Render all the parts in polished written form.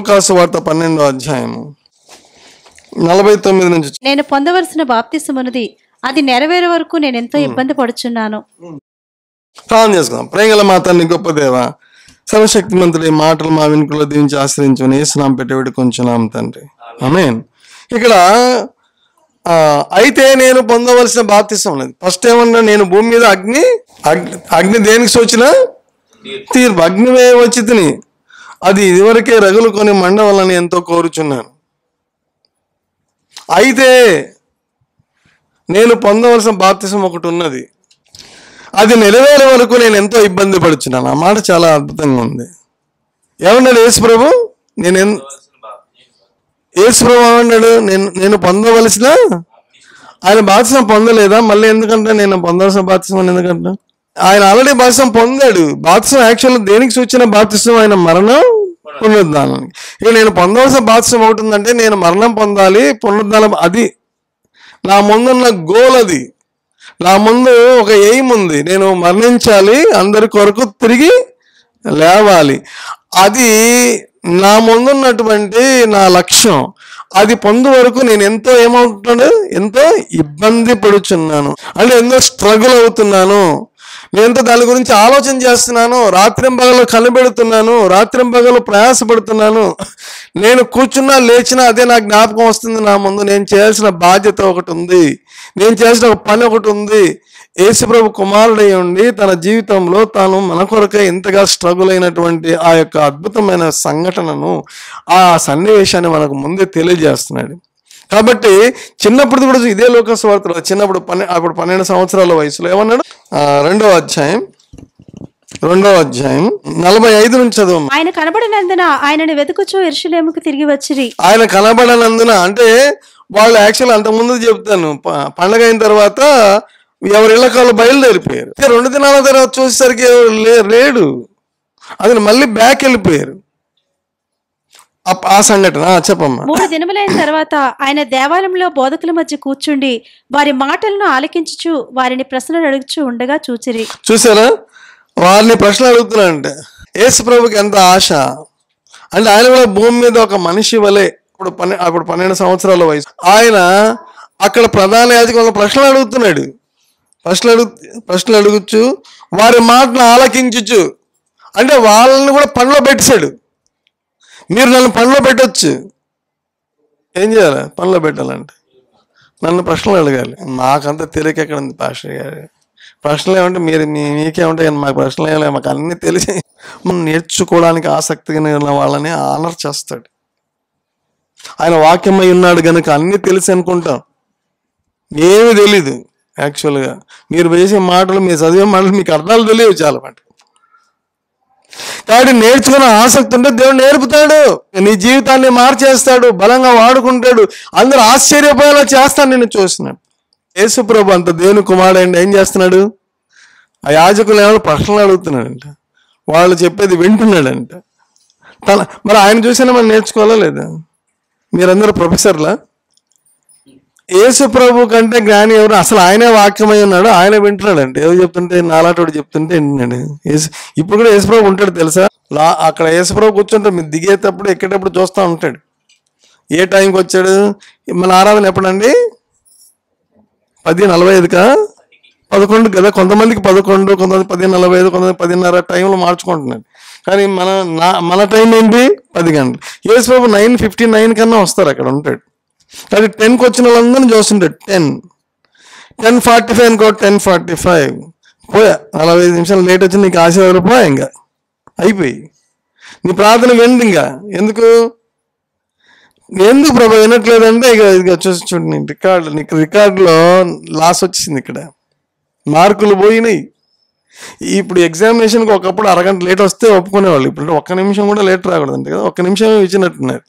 లూకాసు వార్త 12వ అధ్యాయము 49 నుంచి. నేను పొందవలసిన బాప్తిసమున్నది, అది నెరవేరే వరకు నేను ఎంతో ఇబ్బంది పడుచున్నాను. ప్రార్థన చేసుకుందాం. ప్రేమగల మా తండ్రి, గొప్ప దేవ, సర్వశక్తిమంతుడి మాటలు మా వెనుకలో దీవించి ఆశ్రయించమని యేసునామమున పెట్టి వేడుకొంచున్నాం తండ్రి. ఆమేన్. ఇక్కడ అయితే నేను పొందవలసిన బాప్తిసం ఉన్నది. ఫస్ట్ ఏమన్నా, నేను భూమి మీద అగ్ని దేనికి సూచన? తీర్పు. అగ్నివే వచ్చి తిని అది ఇదివరకే రగులుకొని మండవాలని ఎంతో కోరుచున్నాను. అయితే నేను పొందవలసిన బాప్తిసం ఒకటి ఉన్నది, అది నెరవేరే వరకు నేను ఎంతో ఇబ్బంది పడుచున్నాను. ఆ మాట చాలా అద్భుతంగా ఉంది. ఏమన్నాడు యేసుప్రభు? యేసుప్రభు ఏమన్నాడు? నేను పొందవలసిన, ఆయన బాప్తిసం పొందలేదా? మళ్ళీ ఎందుకంటే నేను పొందవలసిన బాప్తిసం అని ఎందుకంటే ఆయన ఆల్రెడీ బాప్తిసం పొందాడు. బాప్తిసం యాక్చువల్గా దేనికి సూచన? బాప్తిసం ఆయన మరణం, పునరుద్ధానానికి. ఇక నేను పొందవలసిన బాప్తిసం అవుతుందంటే నేను మరణం పొందాలి, పునరుద్ధానం. అది నా ముందున్న గోల్. అది నా ముందు ఒక ఎయిమ్ ఉంది. నేను మరణించాలి, అందరి కొరకు తిరిగి లేవాలి. అది నా ముందున్నటువంటి నా లక్ష్యం. అది పొందు వరకు నేను ఎంతో ఏమవుతున్నాను? ఎంతో ఇబ్బంది పడుచున్నాను, అంటే ఎంతో స్ట్రగుల్ అవుతున్నాను. నేను దాని గురించి ఆలోచన చేస్తున్నాను. రాత్రింబగలు కనిపెడుతున్నాను, రాత్రింబగలు ప్రయాసపడుతున్నాను. నేను కూర్చున్నా లేచినా అదే నా జ్ఞాపకం వస్తుంది. నా ముందు నేను చేయాల్సిన బాధ్యత ఒకటి ఉంది, నేను చేయాల్సిన ఒక పని ఒకటి ఉంది. యేసుప్రభు కుమారుడై ఉండి తన జీవితంలో తాను మన కొరకే ఇంతగా స్ట్రగుల్ అయినటువంటి ఆ యొక్క అద్భుతమైన సంఘటనను, ఆ సన్నివేశాన్ని మనకు ముందే తెలియజేస్తున్నాడు. కాబట్టి చిన్నప్పుడు కూడా ఇదే లూకాసు వార్తలో చిన్నప్పుడు అప్పుడు 12 సంవత్సరాల వయసులో ఏమన్నాడు? 2వ అధ్యాయం 45 నుంచి చదువు. ఆయన కనబడినందున ఆయనను వెతుకుచూ యెరూషలేముకు తిరిగి వచ్చిరి. ఆయన కనబడనందున అంటే వాళ్ళు యాక్చువల్ అంతకుముందు చెప్తాను, పండగ అయిన తర్వాత ఎవరి ఇళ్ళకాళ్ళు బయలుదేరిపోయారు. 2 దినాల తర్వాత చూసేసరికి లేడు. అది మళ్ళీ బ్యాక్ వెళ్ళిపోయారు. ఆ సంఘటన చెప్పమ్మా. 3 దినములైన తర్వాత ఆయన దేవాలయంలో బోధకుల మధ్య కూర్చుండి వారి మాటలను ఆలకించుచు వారిని ప్రశ్నలు అడుగుచూ ఉండగా చూచిరి. చూసారా? వారిని ప్రశ్నలు అడుగుతున్నారంటే యేసు ప్రభుకి ఎంత ఆశ అంటే, ఆయన కూడా భూమి మీద ఒక మనిషి వలె అప్పుడు 12 సంవత్సరాల వయసు. ఆయన అక్కడ ప్రధాన యాజకులను ప్రశ్నలు అడుగుతున్నాడు. ప్రశ్నలు అడుగుచు వారి మాటను ఆలకించుచు, అంటే వాళ్ళని కూడా పనిలో పెట్టేశాడు. మీరు నన్ను పనిలో పెట్టచ్చు. ఏం చేయాలి? పనిలో పెట్టాలంటే నన్ను ప్రశ్నలు అడగాలి. మాకంతా తెలియక ఎక్కడ ఉంది పాస్టర్ గారు? ప్రశ్నలు ఏమంటే మీకేమంటే మాకు ప్రశ్నలు ఏమో, మాకు అన్నీ తెలిసి మనం నేర్చుకోవడానికి ఆసక్తిగా ఉన్న వాళ్ళని ఆనర్ చేస్తాడు. ఆయన వాక్యమై ఉన్నాడు కనుక అన్నీ తెలిసి అనుకుంటాం. ఏమీ తెలీదు యాక్చువల్గా. మీరు వేసే మాటలు, మీరు చదివే మాటలు మీకు అర్థాలు తెలియవు చాలా మటుకు. కాబట్టి నేర్చుకునే ఆసక్తి ఉంటే దేవుడు నేర్పుతాడు, నీ జీవితాన్ని మార్చేస్తాడు, బలంగా వాడుకుంటాడు, అందరూ ఆశ్చర్యపోయేలా చేస్తాను. నేను చూస్తున్నాడు యేసుప్రభు అంత దేవుని కుమారుడు ఏం చేస్తున్నాడు? ఆ యాజకులు ఏమైనా ప్రశ్నలు అడుగుతున్నాడంట, వాళ్ళు చెప్పేది వింటున్నాడంట. మరి ఆయన చూసినా మనం నేర్చుకోవాలా లేదా? మీరందరూ ప్రొఫెసర్లా? యేసు ప్రభు కంటే జ్ఞాని ఎవరు? అసలు ఆయనే వాక్యమై ఉన్నాడు, ఆయన వింటున్నాడంటే. ఏదో చెప్తుంటే నాలాటోడు చెప్తుంటే వింటున్నాడు. ఇప్పుడు కూడా యేసు ప్రభు ఉంటాడు తెలుసా? అక్కడ యేసు ప్రభు కూర్చుంటే మీరు దిగేటప్పుడు ఎక్కేటప్పుడు చూస్తూ ఉంటాడు. ఏ టైంకి వచ్చాడు? మన ఆరాధన ఎప్పుడండి? 10:45కా 11 కదా? కొంతమందికి 11, కొంతమంది 10:45, కొంతమంది 10:30 టైంలో మార్చుకుంటున్నాడు. కానీ మన టైం ఏంటి? 10 గంటలు. యేసు ప్రభు 9:59 కన్నా వస్తారు, అక్కడ ఉంటాడు. కానీ 10కి వచ్చిన వాళ్ళందరినీ చూస్తుంటాడు. 10:45 అనుకో, 10:45 పోయా, 45 నిమిషాలు లేట్ వచ్చి నీకు ఆశీర్వాదాలు పోయా, ఇంకా అయిపోయి నీ ప్రార్థన విండి. ఇంకా ఎందుకు ప్రభు వినట్లేదంటే ఇక చూసి చూడు, నీకు రికార్డులో లాస్ వచ్చింది, ఇక్కడ మార్కులు పోయినాయి. ఇప్పుడు ఎగ్జామినేషన్కి ఒకప్పుడు అరగంట లేట్ వస్తే ఒప్పుకునేవాళ్ళు, ఇప్పుడు 1 నిమిషం కూడా లేట్ రాకూడదంటే కదా, 1 నిమిషం ఇచ్చినట్టున్నారు.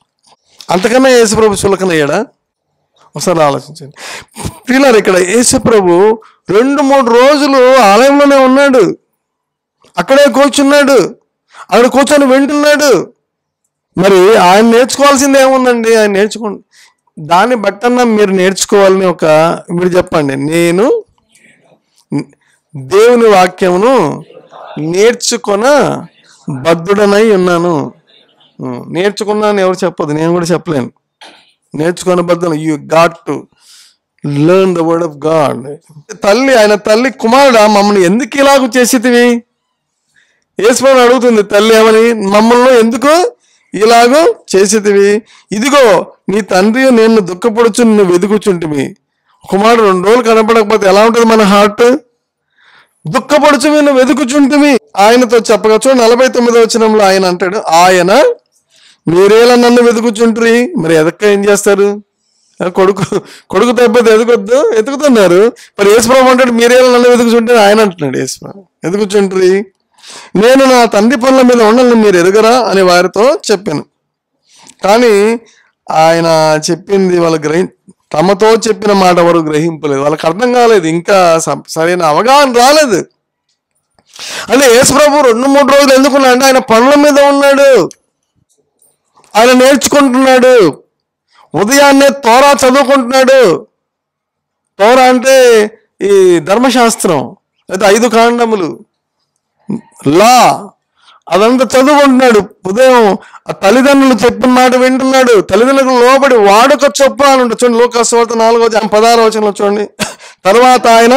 అంతకన్నా యేసుప్రభు చులకనయ్యాడా? ఒకసారి ఆలోచించండి ప్రియులారా. ఇక్కడ యేసుప్రభు 2-3 రోజులు ఆలయంలోనే ఉన్నాడు, అక్కడే కూర్చున్నాడు, అక్కడ కూర్చొని వింటున్నాడు. మరి ఆయన నేర్చుకోవాల్సింది ఏముందండి? ఆయన నేర్చుకోండి, దాన్ని బట్టన్నా మీరు నేర్చుకోవాలని మీరు చెప్పండి, నేను దేవుని వాక్యమును నేర్చుకొన బద్ధుడనై ఉన్నాను. నేర్చుకున్నాను ఎవరు చెప్పదు, నేను కూడా చెప్పలేను. నేర్చుకునే బదులు you got to learn the word of God. ఆయన తల్లి కుమారుడా మమ్మల్ని ఎందుకు ఇలాగ చేసేటివి? యేసుప్రభుని అడుగుతుంది తల్లి ఏమని, మమ్మల్ని ఎందుకు ఇలాగో చేసేటివి? ఇదిగో నీ తండ్రి నేను దుఃఖపడుచు నిన్ను వెతుకుచుంటివి. కుమారుడు 2 రోజులు కనపడకపోతే ఎలా ఉంటుంది మన హార్ట్? దుఃఖపడుచు నిన్ను వెతుకుచుంటివి ఆయనతో చెప్పగా. చూడండి 49వ వచనంలో ఆయన అంటాడు, ఆయన మీరేలా నన్ను వెతుకుచుంటారు? మరి ఎదక్క ఏం చేస్తారు? కొడుకు తప్పితే ఎతుకుతున్నారు. మరి యేసుప్రభు అంటాడు మీరేలా నన్ను వెతుకుచుంటారు, ఆయన అంటున్నాడు యేసుప్రభు వెతుకుచుంటారు. నేను నా తండ్రి పనుల మీద ఉండాలని మీరు ఎరుగరా అని వారితో చెప్పాను. కానీ ఆయన చెప్పింది వాళ్ళు తమతో చెప్పిన మాట వరకు గ్రహింపలేదు, వాళ్ళకి అర్థం కాలేదు, ఇంకా సరైన అవగాహన రాలేదు. అంటే యేసుప్రభు 2-3 రోజులు ఎందుకున్నాడు అంటే ఆయన పనుల మీద ఉన్నాడు, ఆయన నేర్చుకుంటున్నాడు. ఉదయాన్నే తోరా చదువుకుంటున్నాడు. తోరా అంటే ఈ ధర్మశాస్త్రం, లేదా 5 కాండములు, లా, అదంతా చదువుకుంటున్నాడు. ఉదయం తల్లిదండ్రులు చెప్పిన మాట వింటున్నాడు. తల్లిదండ్రులకు లోబడి వాడుక చొప్పున అని ఉంటుంది. చూడండి లోకాసు వార్త 4:16 వచనంలో చూడండి. తర్వాత ఆయన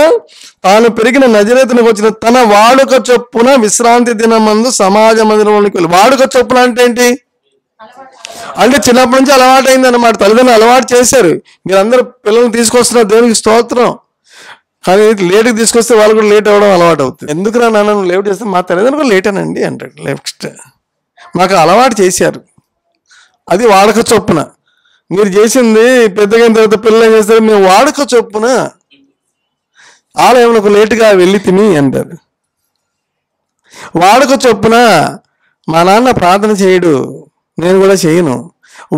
తాను పెరిగిన నజరేతునికి వచ్చిన తన వాడుక చొప్పున విశ్రాంతి దినమందు సమాజ మందిరంలోకి వెళ్ళి. వాడుక చొప్పున అంటే ఏంటి అంటే చిన్నప్పటి నుంచి అలవాటు అయింది అన్నమాట. తల్లిదండ్రులు అలవాటు చేశారు. మీరందరూ పిల్లల్ని తీసుకొస్తున్నారు, దేవునికి స్తోత్రం. కానీ లేట్కి తీసుకొస్తే వాళ్ళు కూడా లేట్ అవ్వడం అలవాటు అవుతుంది. ఎందుకురా నాన్న నువ్వు లేట్ చేస్తే, మా తల్లిదండ్రులు లేటేనండి అంటాడు. నెక్స్ట్ మాకు అలవాటు చేశారు, అది వాడక చొప్పున. మీరు చేసింది పెద్దగా తర్వాత పిల్లలు ఏం చేస్తారు, మేము వాడక చొప్పున ఆలయంలో లేటుగా వెళ్ళి తిని అంటారు. వాడక చొప్పున మా నాన్న ప్రార్థన చేయడు, నేను కూడా చేయను.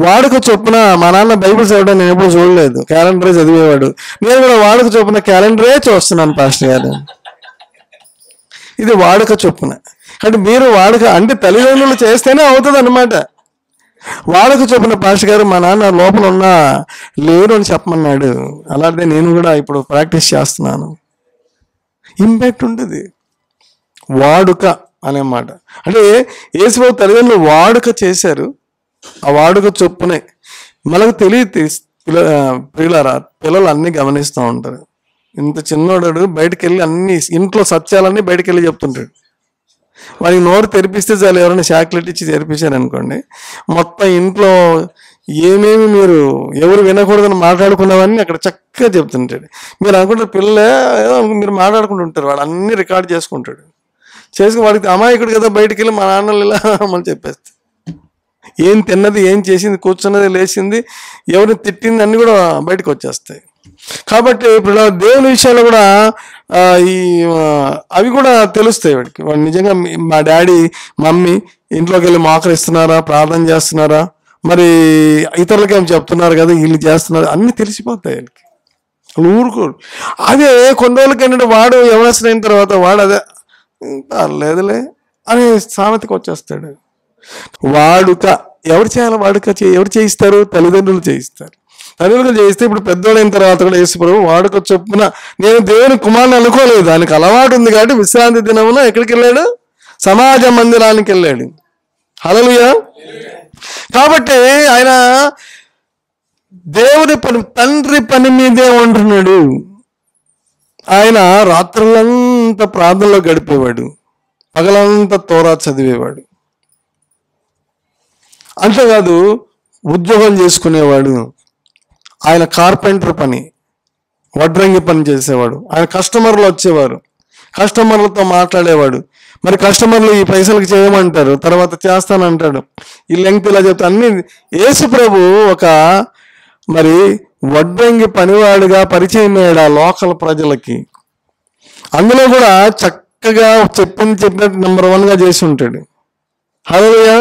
వాడుక చొప్పున మా నాన్న బైబిల్ చదవడం నేను ఎప్పుడు చూడలేదు, క్యాలెండరే చదివేవాడు. నేను కూడా వాడుక చొప్పున క్యాలెండరే చూస్తున్నాను పాస్టర్ గారు. ఇది వాడుక చొప్పున. అంటే మీరు వాడుక అంటే తల్లిదండ్రులు చేస్తేనే అవుతుంది అన్నమాట. వాడుక చొప్పున పాస్టర్ గారు మా నాన్న లోపల ఉన్నా లేరు అని చెప్పమన్నాడు, అలాంటిదే నేను కూడా ఇప్పుడు ప్రాక్టీస్ చేస్తున్నాను. ఇంపాక్ట్ ఉంటుంది వాడుక అనే మాట. అంటే యేసుప్రభు తల్లిదండ్రులు వాడుక చేశారు, ఆ వాడుక చొప్పునే. మనకు తెలియదు ప్రియులారా, పిల్లలు అన్నీ గమనిస్తూ ఉంటారు. ఇంత చిన్నోడు బయటకు వెళ్ళి అన్ని ఇంట్లో సత్యాలన్నీ బయటకు వెళ్ళి చెప్తుంటాడు. వాడికి నోరు తెరిపిస్తే చాలు, ఎవరైనా చాక్లెట్ ఇచ్చి తెరిపించారు అనుకోండి, మొత్తం ఇంట్లో ఏమేమి మీరు ఎవరు వినకూడదని మాట్లాడుకున్నవన్నీ అక్కడ చక్కగా చెప్తుంటాడు. మీరు అనుకుంటారు పిల్లలే ఏదో మీరు మాట్లాడుకుంటుంటారు, వాడు అన్ని రికార్డ్ చేసుకుంటాడు. చేసుకుని వాడికి అమాయకుడు కదా, బయటికి వెళ్ళి మా నాన్నలు ఇలా మనం చెప్పేస్తే ఏం తిన్నది, ఏం చేసింది, కూర్చున్నది, లేచింది, ఎవరిని తిట్టింది అన్నీ కూడా బయటకు వచ్చేస్తాయి. కాబట్టి ఇప్పుడు దేవుని విషయాలు కూడా అవి కూడా తెలుస్తాయి వాడికి. వాడు నిజంగా మా డాడీ మమ్మీ ఇంట్లోకి వెళ్ళి మోకరిస్తున్నారా, ప్రార్థన చేస్తున్నారా, మరి ఇతరులకి ఏం చెప్తున్నారు కదా, వీళ్ళు చేస్తున్నారు, అన్నీ తెలిసిపోతాయి వాళ్ళకి. వాళ్ళు ఊరుకోడు. అదే కొన్ని రోజులకి ఏంటంటే వాడు యవనస్తుడు అయిన తర్వాత వాడు అదే లేదులే అనే సామెతకి వచ్చేస్తాడు. వాడుక ఎవరు చేయాలి? వాడుక ఎవరు చేయిస్తారు? తల్లిదండ్రులు చేయిస్తారు. తల్లిదండ్రులు చేయిస్తే ఇప్పుడు పెద్దోడైన తర్వాత కూడా యేసుప్రభు వాడుక చొప్పున నేను దేవుని కుమారుని అనుకోలేదు, దానికి అలవాటు ఉంది కాబట్టి విశ్రాంతి దినమున ఎక్కడికి వెళ్ళాడు? సమాజ మందిరానికి వెళ్ళాడు. హల్లెలూయా. కాబట్టి ఆయన దేవుని పని, తండ్రి పని మీదే ఉంటున్నాడు. ఆయన రాత్రులంతా ప్రార్థనలో గడిపేవాడు, పగలంతా తోరా చదివేవాడు. అంతేకాదు ఉద్యోగం చేసుకునేవాడు. ఆయన కార్పెంటర్ పని, వడ్రంగి పని చేసేవాడు. ఆయన కస్టమర్లు వచ్చేవారు, కస్టమర్లతో మాట్లాడేవాడు. మరి కస్టమర్లు ఈ పైసలకు చేయమంటారు, తర్వాత చేస్తానంటాడు. ఈ లెంగ్త్ ఇలా చెప్తా అన్ని. యేసుప్రభు ఒక మరి వడ్రంగి పనివాడిగా పరిచయం అయ్యాడు ఆ లోకల్ ప్రజలకి. అందులో కూడా చక్కగా చెప్పినట్టు నెంబర్ 1గా చేసి ఉంటాడు. హల్లెలూయా.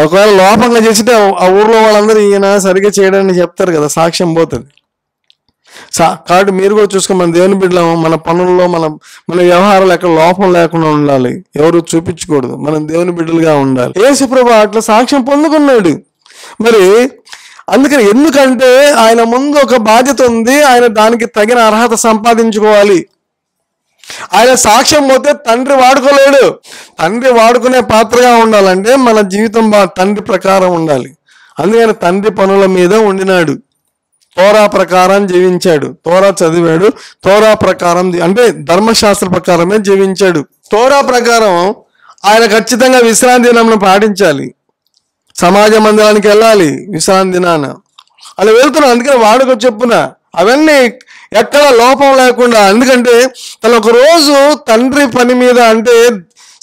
ఒకవేళ లోపంగా చేసితే ఆ ఊర్లో వాళ్ళందరూ ఈయన సరిగ్గా చేయడాన్ని చెప్తారు కదా, సాక్ష్యం పోతుంది. కాబట్టి మీరు కూడా చూసుకుని మన దేవుని బిడ్డలు మన పనుల్లో మన వ్యవహారాలు ఎక్కడ లోపం లేకుండా ఉండాలి, ఎవరు చూపించకూడదు, మనం దేవుని బిడ్డలుగా ఉండాలి. యేసుప్రభు అట్లా సాక్ష్యం పొందుకున్నాడు. మరి అందుకని ఎందుకంటే ఆయన ముందు ఒక బాధ్యత ఉంది, ఆయన దానికి తగిన అర్హత సంపాదించుకోవాలి. ఆయన సాక్ష్యం పోతే తండ్రి వాడుకోలేడు. తండ్రి వాడుకునే పాత్రగా ఉండాలంటే మన జీవితం తండ్రి ప్రకారం ఉండాలి. అందుకని తండ్రి పనుల మీద ఉండినాడు. తోరా ప్రకారం జీవించాడు, తోరా చదివాడు, తోరా ప్రకారం అంటే ధర్మశాస్త్ర ప్రకారమే జీవించాడు. తోరా ప్రకారం ఆయన ఖచ్చితంగా విశ్రాంతి దినంను పాటించాలి. సమాజ మందిరానికి వెళ్ళాలి విశ్రాంతి దినాన. అలా వెళ్తున్నాను. అందుకని వాడుక చెప్పున అవన్నీ ఎక్కడ లోపం లేకుండా. ఎందుకంటే తను ఒక రోజు తండ్రి పని మీద అంటే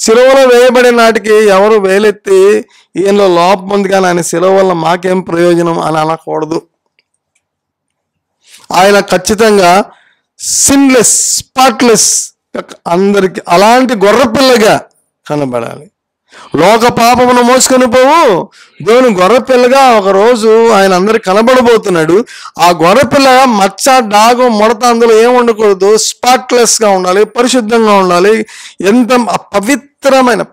శిలువలో వేయబడే నాటికి ఎవరు వేలెత్తి ఈయనలో లోపం ఉంది కానీ ఆయన శిలువ వల్ల మాకేం ప్రయోజనం అని అనకూడదు. ఆయన ఖచ్చితంగా సిన్లెస్, స్పాట్లెస్, అందరికి అలాంటి గొర్రెపిల్లగా కనబడాలి. లోక పాపమును మోసుకొని పోవు దేవుని గొర్రెపిల్లగా ఒకరోజు ఆయన అందరికి కనబడబోతున్నాడు. ఆ గొర్రెపిల్ల మచ్చ, డాగు, ముడత అందులో ఏం ఉండకూడదు. స్పాట్లెస్గా ఉండాలి, పరిశుద్ధంగా ఉండాలి. ఎంత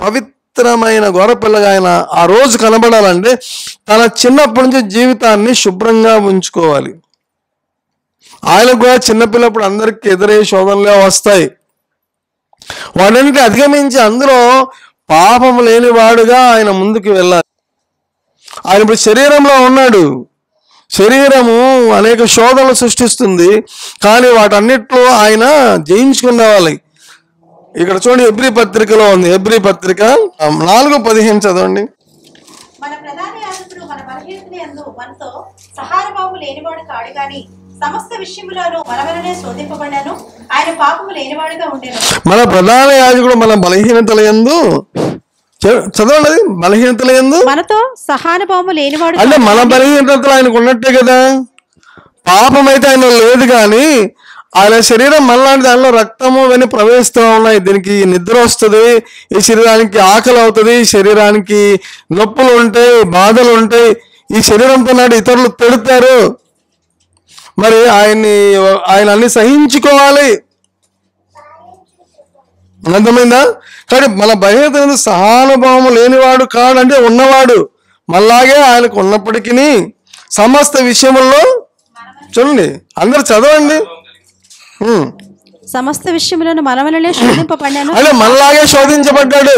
పవిత్రమైన గొర్రెపిల్లగా ఆయన ఆ రోజు కనబడాలంటే తన చిన్నప్పటి నుంచి జీవితాన్ని శుభ్రంగా ఉంచుకోవాలి. ఆయనకు కూడా చిన్నపిల్లప్పుడు అందరికి ఎదురయ్యే శోధనలే వస్తాయి. వాటన్నిటి అధిగమించి అందులో పాపము లేనివాడుగా ఆయన ముందుకు వెళ్ళాలి. ఆయన ఇప్పుడు శరీరంలో ఉన్నాడు. శరీరము అనేక శోధనలు సృష్టిస్తుంది, కానీ వాటన్నిట్లో ఆయన జయించుకునేవాలి. ఇక్కడ చూడండి, హెబ్రీ పత్రికలో ఉంది. హెబ్రీ పత్రిక 4:15 చదవండి. మన ప్రధాన యాజకుడు మన బలహీనతని యందు మనతో సహానుభావము లేనివాడు కాడు గాని సమస్త విషయములను మన వలనే శోధింపబడాను, ఆయన పాపము లేనివాడుగా ఉండెను. మన ప్రధాన యాజకుడు మన బలహీనతల యందు, చదవండి, బలహీనతల యందు మనతో సహానుభావము లేనివాడు అంటే మన బలహీనతలు ఆయనకు ఉన్నట్టే కదా. పాపం అయితే ఆయన లేదు, కానీ ఆయన శరీరం మనలాంటి దానిలో రక్తము ఇవన్నీ ప్రవేశిస్తూ ఉన్నాయి. దీనికి నిద్ర వస్తుంది, ఈ శరీరానికి ఆకలి అవుతుంది, శరీరానికి నొప్పులు ఉంటాయి, బాధలు ఉంటాయి. ఈ శరీరంతో నాడు ఇతరులు పెడతారు. మరి ఆయన అన్ని సహించుకోవాలి. అర్థమైందా? కానీ మన బలహీనత సహానుభావం లేనివాడు కాడంటే ఉన్నవాడు. మళ్ళాగే ఆయనకు ఉన్నప్పటికీ సమస్త విషయముల్లో చూడండి, అందరు చదవండి. సమస్త విషయములను మన వలనే శోధింపబడాను అంటే మనలాగే శోధించబడ్డాడు.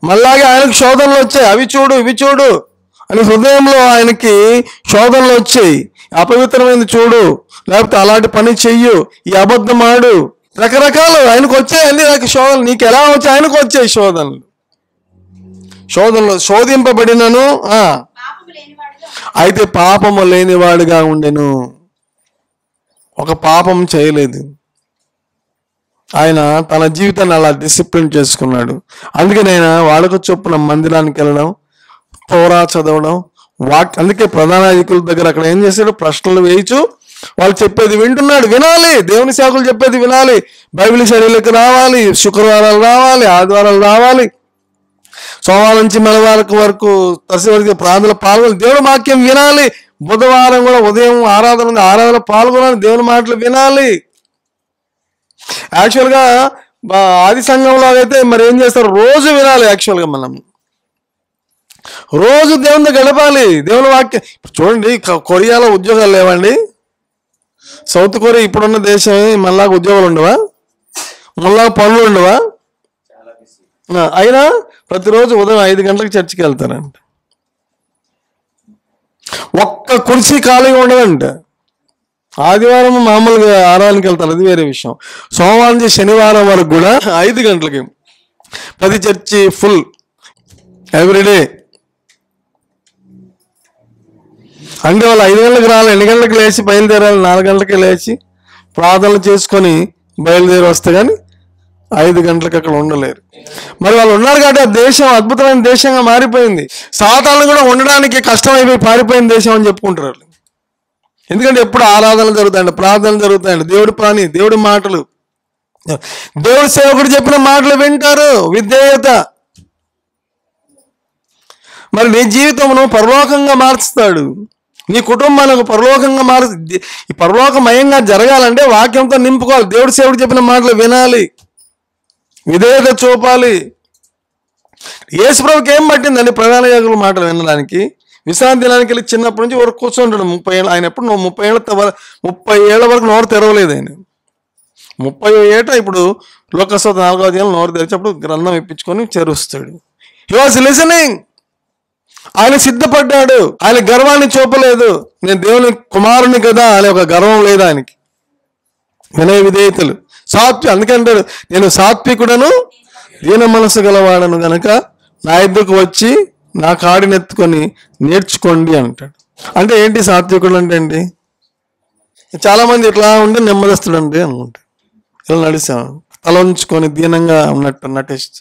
మళ్ళాగే ఆయనకు శోధనలు వచ్చాయి. అవి చూడు, ఇవి చూడు అని హృదయంలో ఆయనకి శోధనలు వచ్చాయి. అపవిత్రమైనది చూడు, లేకపోతే అలాంటి పని చెయ్యు, ఈ అబద్ధం ఆడు, రకరకాలు ఆయనకు వచ్చాయి. అన్ని నాకు శోధనలు నీకు ఎలా వచ్చాయి? ఆయనకు వచ్చాయి శోధనలు శోధింపబడినను అయితే పాపము లేనివాడుగా ఉండెను. ఒక పాపం చేయలేదు. ఆయన తన జీవితాన్ని అలా డిసిప్లిన్ చేసుకున్నాడు. అందుకని ఆయన వాడుక చొప్పున మందిరానికి వెళ్ళడం, తోరా చదవడం, అందుకే ప్రధాన యాజకుల దగ్గర అక్కడ ఏం చేశాడు? ప్రశ్నలు వేయచ్చు, వాళ్ళు చెప్పేది వింటున్నాడు. వినాలి, దేవుని సేవకులు చెప్పేది వినాలి. బైబిల్ స్టడీలకు రావాలి, శుక్రవారాలు రావాలి, ఆదివారాలు రావాలి, సోమవారం నుంచి మంగళవారం వరకు తరచు ప్రార్థనలు పాల్గొని దేవుని వాక్యం వినాలి. బుధవారం కూడా ఉదయం ఆరాధన పాల్గొనాలి, దేవుని మాటలు వినాలి. యాక్చువల్గా ఆది సంఘంలో అయితే మరి ఏం చేస్తారు? రోజు వినాలి. యాక్చువల్గా మనం రోజు దేవునితో గడపాలి, దేవుని వాక్యం. చూడండి, కొరియాలో ఉద్యోగాలు లేవండి. సౌత్ కొరియా ఇప్పుడున్న దేశమే. మనలాగా ఉద్యోగాలు ఉండవా? మనలాగా పనులు ఉండవా? అయినా ప్రతిరోజు ఉదయం 5 గంటలకు చర్చికి వెళ్తారంట. ఒక్క కుర్చీ ఖాళీగా ఉండదంట. ఆదివారం మామూలుగా ఆరాధనకి వెళ్తారు, అది వేరే విషయం. సోమవారం నుంచి శనివారం వరకు కూడా 5 గంటలకి ప్రతి చర్చి ఫుల్ ఎవ్రీడే. అంటే వాళ్ళు 5 గంటలకు రావాలి, 2 గంటలకు లేచి బయలుదేరాలి, 4 గంటలకి లేచి ప్రార్థనలు చేసుకొని బయలుదేరి వస్తే కానీ 5 గంటలకు అక్కడ ఉండలేరు. మరి వాళ్ళు ఉన్నారు కాబట్టి ఆ దేశం అద్భుతమైన దేశంగా మారిపోయింది. సాతాను కూడా ఉండడానికి కష్టమైపోయి పారిపోయిన దేశం అని చెప్పుకుంటారు. ఎందుకంటే ఎప్పుడు ఆరాధనలు జరుగుతాయండి, ప్రార్థనలు జరుగుతాయండి, దేవుడి పని, దేవుడి మాటలు, దేవుడి సేవకుడు చెప్పిన మాటలు వింటారు, విధేయత. మరి నీ జీవితమును పరలోకంగా మార్చుతాడు, నీ కుటుంబానికి పరలోకంగా ఈ పరలోకమయంగా జరగాలంటే వాక్యంతో నింపుకోవాలి. దేవుడి సేవకుడు చెప్పిన మాటలు వినాలి, విధేయత చూపాలి. యేసుప్రభుకి ఏం పట్టిందండి ప్రధాన యాజకుల మాటలు వినడానికి? విశ్రాంతి దినానికి వెళ్ళి చిన్నప్పటి నుంచి వరకు కూర్చుంటాడు. 30 ఏళ్ళు. ఆయన ఎప్పుడు 30 ఏళ్ళ వరకు నోరు తెరవలేదు. ఆయన 30వ ఏట ఇప్పుడు లోకస్వత 4వ అధ్యాయం నోరు తెరిచేప్పుడు గ్రంథం ఇప్పించుకొని చేరుస్తాడు. హి వాజ్ లిసనింగ్. ఆయన సిద్ధపడ్డాడు. ఆయన గర్వాన్ని చూపలేదు. నేను దేవుని కుమారుని కదా అనే ఒక గర్వం లేదు ఆయనకి. వినయ విధేయతలు, అందుకంటాడు నేను సాత్వికుడను దీన మనసు గలవాడను గనక నా ఎద్దుకు వచ్చి నా కాడినెత్తుకొని నేర్చుకోండి అంటాడు. అంటే ఏంటి సాత్వికుడు అంటే ఏంటి? చాలా మంది ఇట్లా ఉంటే నెమ్మదస్తుడు అండి అనుకుంటాడు. ఇలా నడిచాం తల ఉంచుకొని దీనంగా ఉన్నట్టు నటిస్తూ,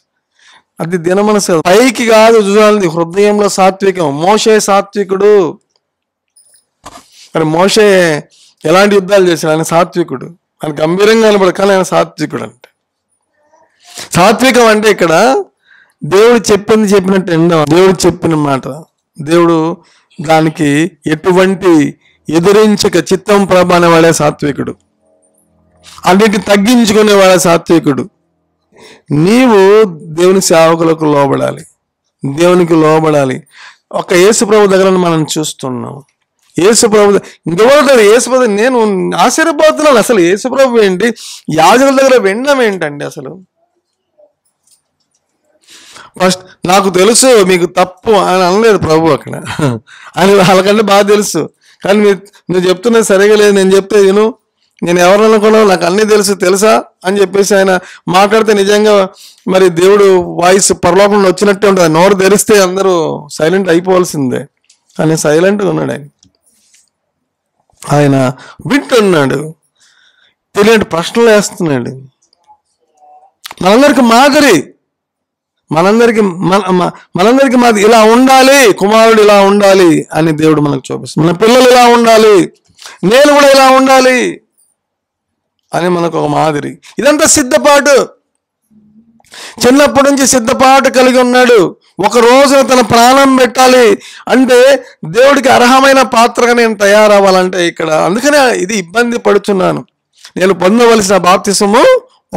అది దీన మనసు పైకి కాదు చూడాలి, హృదయంలో సాత్వికం. మోషే సాత్వికుడు. మరి మోషే ఎలాంటి యుద్ధాలు చేశాడు? ఆయన సాత్వికుడు. ఆయన గంభీరంగా కనబడు, కానీ ఆయన సాత్వికుడు. అంటే సాత్వికం అంటే ఇక్కడ దేవుడు చెప్పినట్టు ఎండ, దేవుడు చెప్పిన మాట, దేవుడు దానికి ఎటువంటి ఎదురించక చిత్తం ప్రభ అనేవాడే సాత్వికుడు. అన్నిటిని తగ్గించుకునేవాడే సాత్వికుడు. నీవు దేవుని సేవకులకు లోబడాలి, దేవునికి లోబడాలి. ఒక యేసుప్రభు దగ్గర మనం చూస్తున్నాం. యేసుప్రభు ఇంకెవరు యేసుప్రభు, నేను ఆశ్చర్యపోతున్నాను. అసలు యేసుప్రభు ఏంటి, యాజకుల దగ్గర వినడం ఏంటండి? అసలు ఫస్ట్ నాకు తెలుసు మీకు తప్పు అని అనలేదు ప్రభు అక్కడ. అని వాళ్ళకంటే బాగా తెలుసు. కానీ నువ్వు చెప్తున్నది సరిగా లేదు, నేను చెప్తే నేను ఎవరు అనుకున్నావు, నాకు అన్నీ తెలుసా అని చెప్పేసి ఆయన మాట్లాడితే నిజంగా మరి దేవుడు వాయిస్ పరలోకంలో వచ్చినట్టే ఉంటుంది. నోరు తెరిస్తే అందరూ సైలెంట్ అయిపోవాల్సిందే. కానీ సైలెంట్గా ఉన్నాడు ఆయన. ఆయన వింటున్నాడు, తెలియని ప్రశ్నలు వేస్తున్నాడు. మనందరికి మాదిరి, మనందరికి మాది ఇలా ఉండాలి, కుమారుడు ఇలా ఉండాలి అని దేవుడు మనకు చూపిస్తుంది. మన పిల్లలు ఇలా ఉండాలి, నేను కూడా ఇలా ఉండాలి అని మనకు ఒక మాదిరి. ఇదంతా సిద్ధపాటు. చిన్నప్పటి నుంచి సిద్ధపాటు కలిగి ఉన్నాడు. ఒక రోజున తన ప్రాణం పెట్టాలి అంటే దేవుడికి అర్హమైన పాత్రగా నేను తయారవ్వాలంటే ఇక్కడ అందుకనే ఇది ఇబ్బంది పడుతున్నాను. నేను పొందవలసిన బాప్తిసము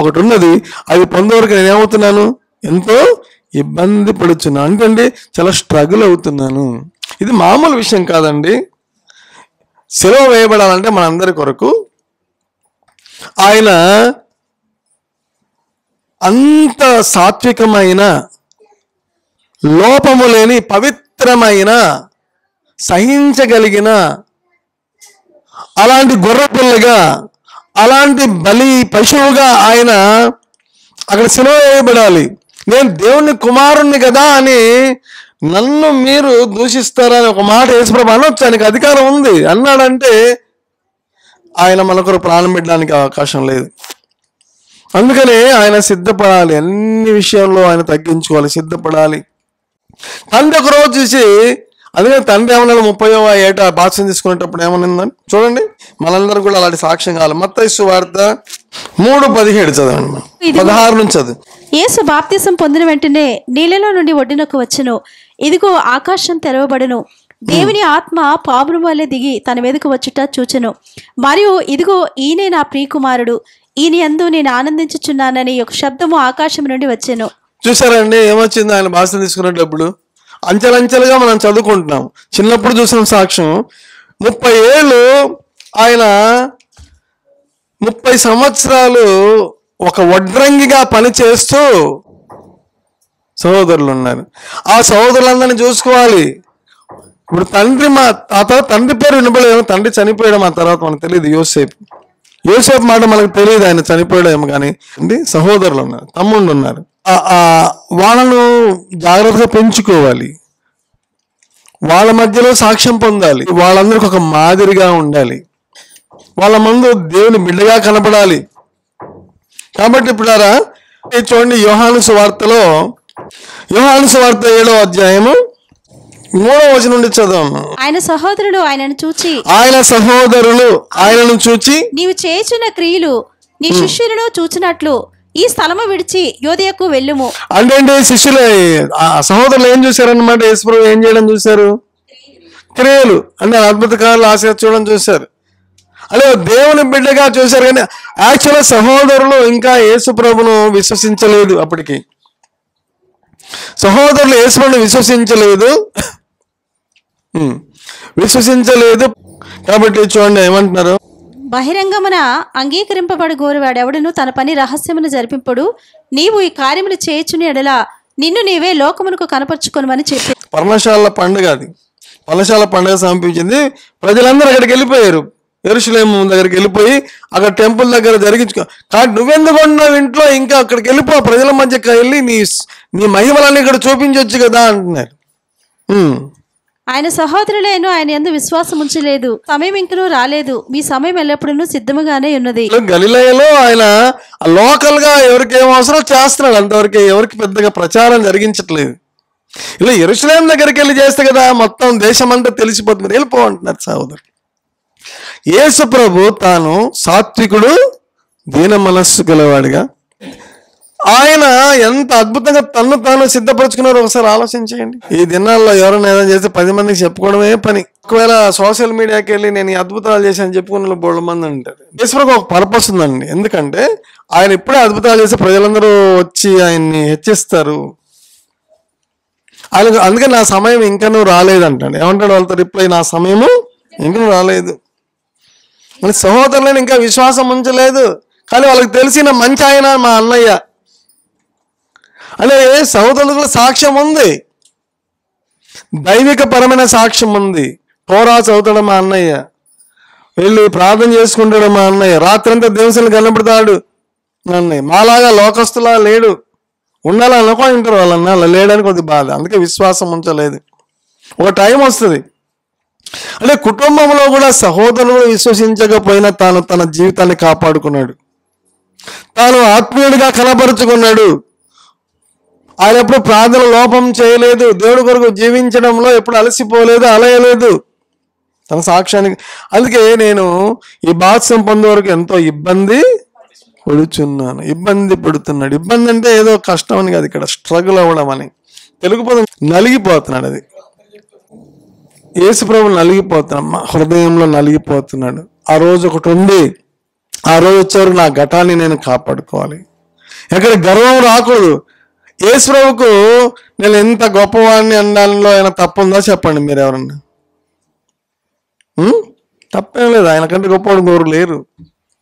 ఒకటి ఉన్నది, అది పొందవరకు నేను ఏమవుతున్నాను, ఎంతో ఇబ్బంది పడుతున్నాను. ఎందుకంటే చాలా స్ట్రగుల్ అవుతున్నాను. ఇది మామూలు విషయం కాదండి. సెలవు వేయబడాలంటే మనందరి కొరకు ఆయన అంత సాత్వికమైన, లోపము లేని, పవిత్రమైన, సహించగలిగిన అలాంటి గొర్రెపిల్లగా, అలాంటి బలి పశువుగా ఆయన అక్కడ సిలువ వేయబడాలి. నేను దేవుని కుమారుణ్ణి కదా అని నన్ను మీరు దూషిస్తారని ఒక మాట యేసుప్రభు అనొచ్చు, ఆయనకు అధికారం ఉంది. అన్నాడంటే ఆయన మనకు ప్రాణం పెట్టడానికి అవకాశం లేదు. అందుకనే ఆయన సిద్ధపడాలి, అన్ని విషయాల్లో ఆయన తగ్గించుకోవాలి, సిద్ధపడాలి. తండ్రి ఒక రోజు చూసి, అందుకని తండ్రి ఏమన్నాడు, 30వ ఏట బాప్తిసం తీసుకునేటప్పుడు ఏమనిందని చూడండి. మనందరూ కూడా అలాంటి సాక్ష్యం కావాలి. మత్తయి సువార్త 3:17 చదవండి, 16 నుంచి చదువు. యేసు బాప్తిసం పొందిన వెంటనే నీళ్ళలో నుండి ఒడ్డునకు వచ్చెను. ఇదిగో ఆకాశం తెరవబడును, దేవుని ఆత్మ పామును వలె దిగి తన మీదకు వచ్చుట చూచెను. మరియు ఇదిగో ఈయనే నా ప్రియకుమారుడు, ఈయన యందు నేను ఆనందించుచున్నానని ఒక శబ్దము ఆకాశం నుండి వచ్చెను. చూసారండి ఏమొచ్చింది? ఆయన బాప్తిసం తీసుకునేటప్పుడు అంచెలంచెలుగా మనం చదువుకుంటున్నాం. చిన్నప్పుడు చూసిన సాక్ష్యం 30 ఏళ్ళు ఆయన 30 సంవత్సరాలు ఒక వడ్రంగిగా పనిచేస్తూ సహోదరులు ఉన్నారు. ఆ సహోదరులందరినీ చూసుకోవాలి. ఇప్పుడు తండ్రి పేరు వినబడేమో, తండ్రి చనిపోయడం ఆ తర్వాత మనకు తెలియదు. యోసేపు మాట మనకు తెలియదు, ఆయన చనిపోయాడేమో. కానీ సహోదరులు ఉన్నారు, తమ్ముళ్ళు ఉన్నారు. వాళ్ళను జాగ్రత్తగా పెంచుకోవాలి, వాళ్ళ మధ్యలో సాక్ష్యం పొందాలి, వాళ్ళందరికీ ఒక మాదిరిగా ఉండాలి, వాళ్ళ ముందు దేవుని బిడ్డగా కనపడాలి. కాబట్టి ఇప్పుడారా చూడండి, యోహాను సువార్తలో, యోహాను సువార్త 7వ అధ్యాయము 3వ వచనం నుండి చదవము. ఆయన సహోదరులు ఆయనను చూచి నీవు చేసిన క్రియలు నీ శిష్యులను చూచినట్లు ఈ స్థలము విడిచి యోదయకు వెళ్ళుము. అంటే శిష్యులు సహోదరులు ఏం చూశారన్నమాట? యేసుప్రభు ఏం చేయడం చూశారు? క్రియలు అంటే అద్భుత కార్యాలు, ఆశీర్వాదం చూడడం చూశారు. అలా దేవుని బిడ్డగా చూశారు. కానీ యాక్చువల్గా సహోదరులు ఇంకా యేసుప్రభును విశ్వసించలేదు. అప్పటికి సహోదరులు యేసుప్రభుని విశ్వసించలేదు. కాబట్టి చూడండి ఏమంటున్నారు, బహిరంగమున అంగీకరింపబడు గోరువాడెవడును తన పని రహస్యమును జరిపింపడు. నీవు ఈ కార్యములు చేయుచుని ఎడల నిన్ను నీవే లోకమునకు కనపరుచుకొనుమని చెప్పి. పర్ణశాల పండుగ అది. పర్ణశాల పండుగ సమీపించింది. ప్రజలందరూ అక్కడికి వెళ్ళిపోయారు. యెరూషలేము దగ్గరికి వెళ్ళిపోయి అక్కడ టెంపుల్ దగ్గర జరిగించుకో. కానీ నువ్వెందుకు ఉన్నావు ఇంట్లో? ఇంకా అక్కడికి వెళ్ళిపో, ప్రజల మధ్యకి వెళ్ళి నీ మహిమలన్నీ ఇక్కడ చూపించవచ్చు కదా అంటున్నారు. ఆయన సహోదరులైన ఆయన యందు విశ్వాసం ఉంచలేదు. సమయం ఇంకనూ రాలేదు, మీ సమయం ఎల్లప్పుడూ సిద్ధముగానే ఉన్నది. గలిలయలో ఆయన లోకల్ గా ఎవరికి ఏం అవసరం చేస్తున్నాడు, అంతవరకు ఎవరికి పెద్దగా ప్రచారం జరిగించట్లేదు. ఇలా యెరూషలేము దగ్గరికి వెళ్ళి చేస్తే కదా మొత్తం దేశమంతా తెలిసిపోతుంది. వెళ్ళిపో అంటున్నారు సహోదరు. యేసు ప్రభు తాను సాత్వికుడు, దీన మనస్సు గలవాడిగా, ఆయన ఎంత అద్భుతంగా తన్ను తాను సిద్ధపరచుకున్నారో ఒకసారి ఆలోచించేయండి. ఈ దినాల్లో ఎవరైనా ఏదైనా చేస్తే 10 మందికి చెప్పుకోవడమే పని. ఒకవేళ సోషల్ మీడియాకి వెళ్ళి నేను ఈ అద్భుతాలు చేశాను చెప్పుకున్న బోళ్ళ మంది అంటారు. యేసుప్రభుకు ఒక పర్పస్ ఉందండి. ఎందుకంటే ఆయన ఇప్పుడే అద్భుతాలు చేస్తే ప్రజలందరూ వచ్చి ఆయన్ని హెచ్చిస్తారు. ఆయన అందుకే నా సమయం ఇంకనూ రాలేదంటాడు. ఏమంటాడు వాళ్ళతో రిప్లై? నా సమయము ఇంకనూ రాలేదు. మన సహోదరులను ఇంకా విశ్వాసం ఉంచలేదు. కానీ వాళ్ళకి తెలిసిన మంచి ఆయన మా అన్నయ్య అంటే సహోదరులకు కూడా సాక్ష్యం ఉంది, దైవిక పరమైన సాక్ష్యం ఉంది. తోరా చదువుతాడు మా అన్నయ్య, వెళ్ళి ప్రార్థన చేసుకుంటాడు మా అన్నయ్య, రాత్రంతా దేవుని కనబడతాడు అన్నయ్య. మాలాగా లోకస్తులా లేడు. ఉండాలనుకుంటారు వాళ్ళన్న, అలా లేడని కొద్ది బాధ. అందుకే విశ్వాసం ఉంచలేదు. ఒక టైం వస్తుంది అంటే కుటుంబంలో కూడా సహోదరులు విశ్వసించకపోయినా తాను తన జీవితాన్ని కాపాడుకున్నాడు, తాను ఆత్మీయుడిగా కనపరుచుకున్నాడు. ఆయన ఎప్పుడు ప్రార్థన లోపం చేయలేదు, దేవుడి కొరకు జీవించడంలో ఎప్పుడు అలసిపోలేదు, అలయలేదు తన సాక్ష్యానికి. అందుకే నేను ఈ బాప్తిసం పొందే వరకు ఎంతో ఇబ్బంది పడుచున్నాను. ఇబ్బంది పడుతున్నాడు. ఇబ్బంది అంటే ఏదో కష్టం అని కాదు, ఇక్కడ స్ట్రగుల్ అవ్వడం అని. తెలుగు పదం నలిగిపోతున్నాడు. అది యేసుప్రభు నలిగిపోతున్నాడు, హృదయంలో నలిగిపోతున్నాడు. ఆ రోజు ఒకటి ఉంది, ఆ రోజు వచ్చేవరకు నా ఘటాన్ని నేను కాపాడుకోవాలి. ఎక్కడ గర్వం రాకూడదు. యేసుప్రభుకు నేను ఎంత గొప్పవాడిని అనడంలో ఆయన తప్పుందా చెప్పండి మీరు ఎవరన్నా? తప్పేం లేదు. ఆయన కంటే గొప్పవాడు గోరు లేరు,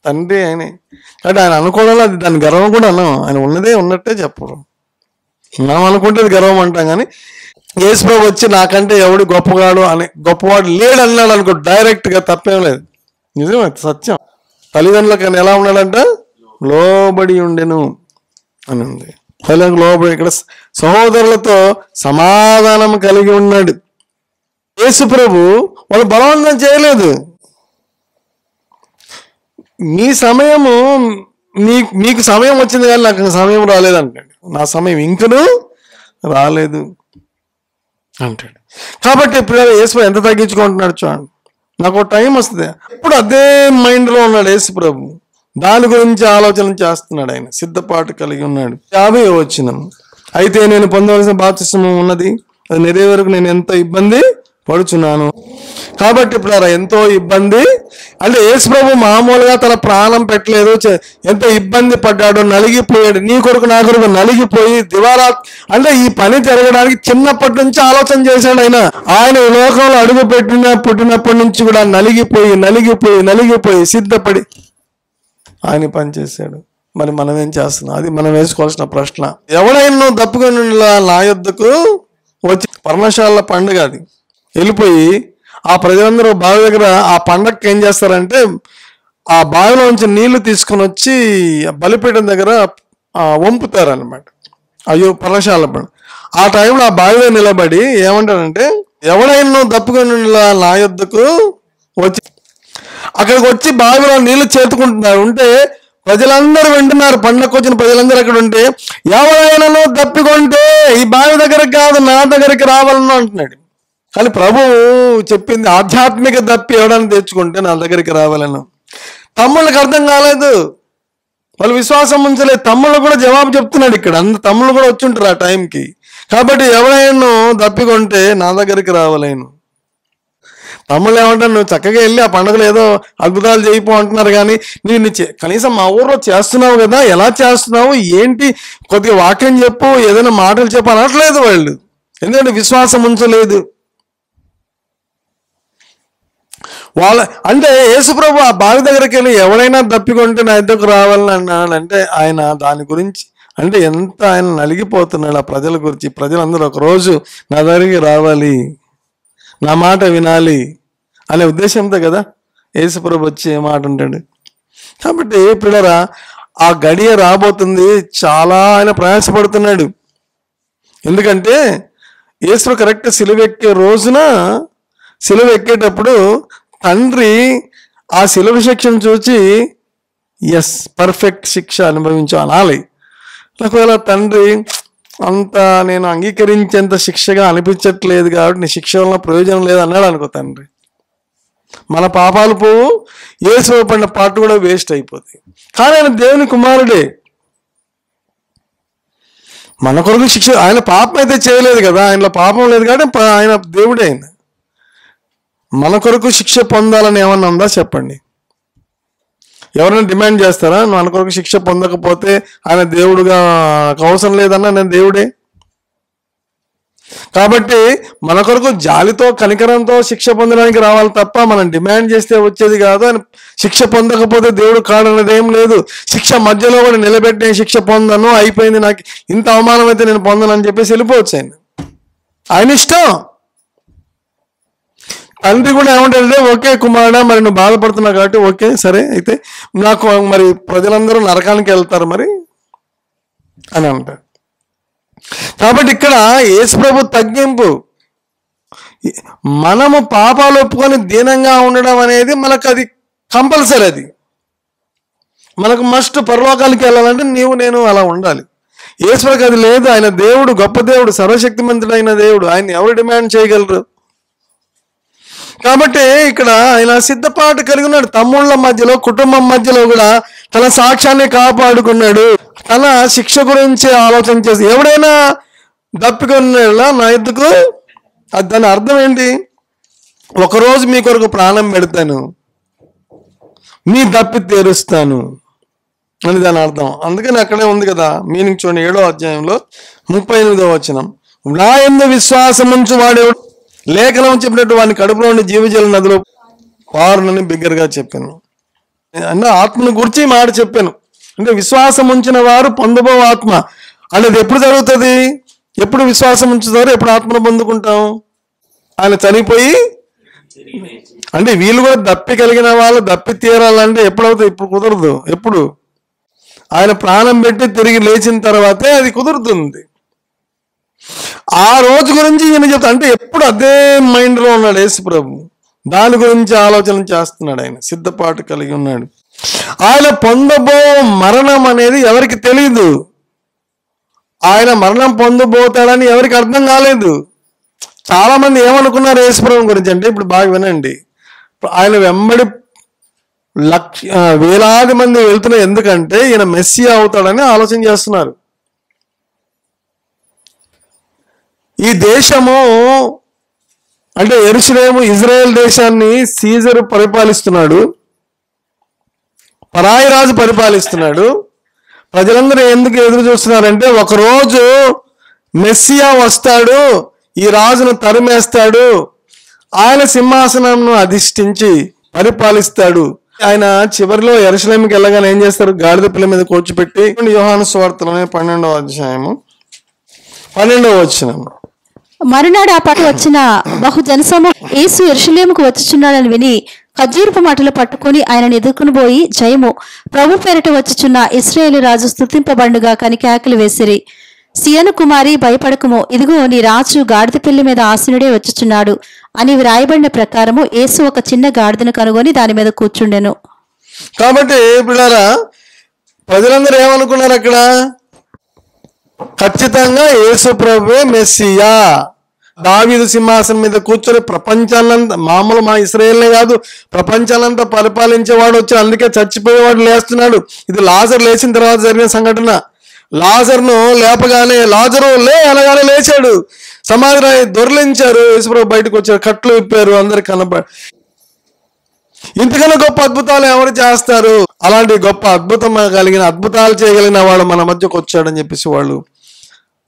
తండ్రి ఆయనే. కాబట్టి ఆయన అనుకోవడంలో అది దాని గర్వం కూడా అన్నాం. ఆయన ఉన్నదే ఉన్నట్టే చెప్పరు. మనం అనుకుంటే అది గర్వం అంటాం. కానీ యేసుప్రభు వచ్చి నాకంటే ఎవడు గొప్పవాడు అని, గొప్పవాడు లేడు అన్నాడు అనుకో, డైరెక్ట్గా తప్పేం లేదు. నిజమే, సత్యం. తల్లిదండ్రులకు ఆయన ఎలా ఉన్నాడంట? లోబడి ఉండెను అని ఉంది. తల్లిదండ్రులకు లోబడి. ఇక్కడ సహోదరులతో సమాధానం కలిగి ఉన్నాడు. యేసుప్రభు వాళ్ళు బలవంతం చేయలేదు. మీ సమయము మీకు సమయం వచ్చింది కానీ నాకు సమయం రాలేదు అంటాడు. నా సమయం ఇంకనూ రాలేదు అంటాడు. కాబట్టి ఇప్పుడు యేసు ఎంత తగ్గించుకుంటున్నాడు చూడండి. నాకు ఒక టైం వస్తుంది. ఇప్పుడు అదే మైండ్లో ఉన్నాడు యేసు ప్రభు. దాని గురించి ఆలోచన చేస్తున్నాడు. ఆయన సిద్ధపాటు కలిగి ఉన్నాడు. 50వ వచనం, అయితే నేను పొందవలసిన బాప్తిస్మం ఉన్నది, అది నెరవేరకు నేను ఎంతో ఇబ్బంది పడుచున్నాను. కాబట్టి ఇప్పుడు ఎంతో ఇబ్బంది అంటే యేసు ప్రభు మామూలుగా తన ప్రాణం పెట్టలేదు, ఎంతో ఇబ్బంది పడ్డాడు, నలిగిపోయాడు. నీ కొరకు నా కొరకు నలిగిపోయి దివారా అంటే ఈ పని జరగడానికి చిన్నప్పటి నుంచి ఆలోచన చేశాడు. ఆయన ఈ లోకంలో అడుగు పుట్టినప్పటి నుంచి కూడా నలిగిపోయి సిద్ధపడి ఆయన పని చేశాడు. మరి మనం ఏం చేస్తున్నాం? అది మనం వేసుకోవాల్సిన ప్రశ్న. ఎవడైనా దప్పుకొని నా యొద్దకు వచ్చి, పర్ణశాల పండుగ అది, వెళ్ళిపోయి ఆ ప్రజలందరూ బావి దగ్గర ఆ పండగకి ఏం చేస్తారంటే ఆ బావిలోంచి నీళ్లు తీసుకొని వచ్చి బలిపీఠం దగ్గర వంపుతారనమాట. అయ్యో పర్ణశాల పండుగ ఆ టైంలో ఆ బావిలో నిలబడి ఏమంటారంటే, ఎవడైనా దప్పుకొని నా యొద్దకు వచ్చి, అక్కడికి వచ్చి బావిలో నీళ్లు చేతుకుంటున్నారు. ఉంటే ప్రజలందరూ వింటున్నారు. పండగకు వచ్చిన ప్రజలందరూ అక్కడ ఉంటే, ఎవరైనా దప్పికొంటే ఈ బావి దగ్గరకు కాదు నా దగ్గరికి రావాలను అంటున్నాడు. కానీ ప్రభువు చెప్పింది ఆధ్యాత్మిక దప్పి ఎవడని తెచ్చుకుంటే నా దగ్గరికి రావాలను. తమ్ముళ్ళకి అర్థం కాలేదు, వాళ్ళు విశ్వాసం ఉంచలేదు. తమ్ముళ్ళు కూడా జవాబు చెప్తున్నాడు ఇక్కడ. తమ్ముళ్ళు కూడా వచ్చి ఉంటారు ఆ టైంకి. కాబట్టి ఎవరైనా దప్పికొంటే నా దగ్గరికి రావాలేను. తమ్ముళ్ళు ఏమంటారు, నువ్వు చక్కగా వెళ్ళి ఆ పండుగలు ఏదో అద్భుతాలు చేయిపో అంటున్నారు, కానీ నువ్వు కనీసం మా ఊర్లో చేస్తున్నావు కదా, ఎలా చేస్తున్నావు ఏంటి, కొద్దిగా వాక్యం చెప్పు, ఏదైనా మాటలు చెప్పు అనట్లేదు వాళ్ళు. ఎందుకంటే విశ్వాసం ఉంచలేదు. అంటే యేసుప్రభు ఆ బావి దగ్గరికి వెళ్ళి ఎవరైనా దప్పికొంటే నా ఇద్దరికి రావాలని అన్నాడంటే ఆయన దాని గురించి అంటే ఎంత ఆయన నలిగిపోతున్నాడు ఆ ప్రజల గురించి. ప్రజలందరూ ఒకరోజు నా దగ్గరికి రావాలి, నా మాట వినాలి అనే ఉద్దేశంతో కదా యేసుప్రభు వచ్చి ఏ మాట అంటాడు. కాబట్టి పిల్లరా ఆ గడియ రాబోతుంది, చాలా ఆయన ప్రయాసపడుతున్నాడు. ఎందుకంటే యేసు కరెక్ట్ సిలువ ఎక్కే రోజున, సిలువ ఎక్కేటప్పుడు తండ్రి ఆ సిలువ శిక్షను చూచి ఎస్ పర్ఫెక్ట్ శిక్ష అనుభవించు అనాలి. ఒకవేళ తండ్రి అంత నేను అంగీకరించేంత శిక్షగా అనిపించట్లేదు కాబట్టి నీ శిక్ష వల్ల ప్రయోజనం లేదు అన్నాడు అనుకో తండ్రి, మన పాపాలు పోవు, యేసు పడిన పాటు కూడా వేస్ట్ అయిపోతుంది. కానీ ఆయన దేవుని కుమారుడే, మన కొరకు శిక్ష, ఆయన పాపం అయితే చేయలేదు కదా, ఆయనలో పాపం లేదు కాబట్టి ఆయన దేవుడే. ఆయన మన కొరకు శిక్ష పొందాలని ఏమన్నా ఉందా చెప్పండి? ఎవరైనా డిమాండ్ చేస్తారా? మన కొరకు శిక్ష పొందకపోతే ఆయన దేవుడుగా అవసరం లేదన్నా నేను దేవుడే. కాబట్టి మన కొరకు జాలితో కనికరంతో శిక్ష పొందడానికి రావాలి తప్ప మనం డిమాండ్ చేస్తే వచ్చేది కాదు. ఆయన శిక్ష పొందకపోతే దేవుడు కాడనేది ఏం లేదు. శిక్ష మధ్యలో కూడా నిలబెట్టి నేను శిక్ష పొందను, అయిపోయింది, నాకు ఇంత అవమానం అయితే నేను పొందను అని చెప్పేసి వెళ్ళిపోవచ్చు. ఆయన ఇష్టం. తండ్రి కూడా ఏమంటారంటే ఓకే కుమారుడా, మరి నువ్వు బాధపడుతున్నావు కాబట్టి ఓకే సరే, అయితే నాకు మరి ప్రజలందరూ నరకానికి వెళ్తారు మరి అని అంటారు. కాబట్టి ఇక్కడ యేసుప్రభు తగ్గింపు, మనము పాపాలు ఒప్పుకొని దీనంగా ఉండడం అనేది మనకు అది కంపల్సరీ, అది మనకు మస్ట్. పరలోకానికి వెళ్ళాలంటే నీవు నేను అలా ఉండాలి. యేసుప్రభుకి అది లేదు. ఆయన దేవుడు, గొప్ప దేవుడు, సర్వశక్తిమంతుడైన దేవుడు, ఆయన ఎవరు డిమాండ్ చేయగలరు? కాబట్టి ఇక్కడ ఆయన సిద్ధపాటు కలిగి ఉన్నాడు. తమ్ముళ్ళ మధ్యలో, కుటుంబం మధ్యలో కూడా తన సాక్ష్యాన్ని కాపాడుకున్నాడు. తన శిక్ష గురించి ఆలోచన చేసి ఎవడైనా దప్పికొన్నాడా నా ఎద్దుకు, అది దాని అర్థం ఏంటి? ఒకరోజు మీ కొరకు ప్రాణం పెడతాను, మీ దప్పి తీరుస్తాను అని దాని అర్థం. అందుకని అక్కడే ఉంది కదా మీనింగ్ చూడండి, 7వ అధ్యాయంలో 38వ వచనం, నా యందు విశ్వాసం ఉంచు వాడేవాడు లేఖనం చెప్పినట్టు వాడిని కడుపులో ఉండి జీవజల నదిలో పారునని బిగ్గరగా చెప్పాను. అన్న ఆత్మను గురించి మాట చెప్పాను. అంటే విశ్వాసం ఉంచిన వారు పొందబో ఆత్మ అనేది ఎప్పుడు జరుగుతుంది? ఎప్పుడు విశ్వాసం ఉంచుతారు, ఎప్పుడు ఆత్మను పొందుకుంటాం? ఆయన చనిపోయి, అంటే వీళ్ళు కూడా దప్పి కలిగిన వాళ్ళు దప్పి తీరాలంటే ఎప్పుడవుతుంది? ఇప్పుడు కుదరదు. ఎప్పుడు? ఆయన ప్రాణం పెట్టి తిరిగి లేచిన తర్వాతే అది కుదురుతుంది. ఆ రోజు గురించి ఈయన చెప్తా, అంటే ఎప్పుడు అదే మైండ్లో ఉన్నాడు యేసుప్రభు, దాని గురించి ఆలోచన చేస్తున్నాడు. ఆయన సిద్ధపాటు కలిగి ఉన్నాడు. ఆయన పొందబో మరణం అనేది ఎవరికి తెలియదు. ఆయన మరణం పొందబోతాడని ఎవరికి అర్థం కాలేదు. చాలా మంది ఏమనుకున్నారు యేసుప్రభు గురించి అంటే, ఇప్పుడు బాగా వినండి, ఆయన వెంబడి వేలాది మంది వెళ్తున్నారు. ఎందుకంటే ఈయన మెస్సియా అవుతాడని ఆలోచన చేస్తున్నారు. ఈ దేశము అంటే యెరూషలేము, ఇజ్రాయెల్ దేశాన్ని సీజరు పరిపాలిస్తున్నాడు, పరాయి రాజు పరిపాలిస్తున్నాడు. ప్రజలందరూ ఎందుకు ఎదురు చూస్తున్నారంటే ఒకరోజు మెస్సియా వస్తాడు, ఈ రాజును తరిమేస్తాడు, ఆయన సింహాసనంను అధిష్ఠించి పరిపాలిస్తాడు. ఆయన చివరిలో యెరూషలేముకి వెళ్ళగానే ఏం చేస్తారు? గాడిద పిల్ల మీద కూర్చోపెట్టి, యోహాను సువార్తలోనే 12వ అధ్యాయము 12వ వచనం, మరునాడు ఆ పట్టు వచ్చిన బహు జనసమూహం యేసు యెరూషలేముకు వచ్చుచున్నాడని విని ఖర్జూరపు మాటలు పట్టుకుని ఆయనను ఎదుర్కొని పోయి, జయము, ప్రభు పేరిట వచ్చుచున్న ఇశ్రాయేలు రాజు స్తుతింపబడుగా కని కేకలు వేసిరి. సియను కుమారి భయపడకుము, ఇదిగో నీ రాజు గాడిద పిల్లి మీద ఆసీనుడే వచ్చుచున్నాడు అని వ్రాయబడిన ప్రకారము యేసు ఒక చిన్న గాడిదను కనుగొని దాని మీద కూర్చుండెను. కాబట్టి పిల్లారా, ప్రజలందరూ ఏమనుకున్నారు అక్కడ? ఖచ్చితంగా యేసు ప్రభువే మెస్సియా, దావీదు సింహాసనం మీద కూర్చొని ప్రపంచాన్నంతా, మామూలు మా ఇశ్రాయేల్నే కాదు ప్రపంచాన్నంతా పరిపాలించేవాడు వచ్చి, అందుకే చచ్చిపోయేవాడు లేస్తున్నాడు. ఇది లాజరు లేచిన తర్వాత జరిగిన సంఘటన. లాజర్ను లేపగానే, లాజరు లే అనగానే లేచాడు. సమాధి దొర్లించారు, యేసుప్రభు బయటకు వచ్చారు, కట్లు విప్పారు, అందరికి కనపడి. ఇంతకన్నా గొప్ప అద్భుతాలు ఎవరు చేస్తారు? అలాంటి గొప్ప అద్భుతం కలిగిన, అద్భుతాలు చేయగలిగిన వాడు మన మధ్యకు వచ్చాడని చెప్పేసి వాళ్ళు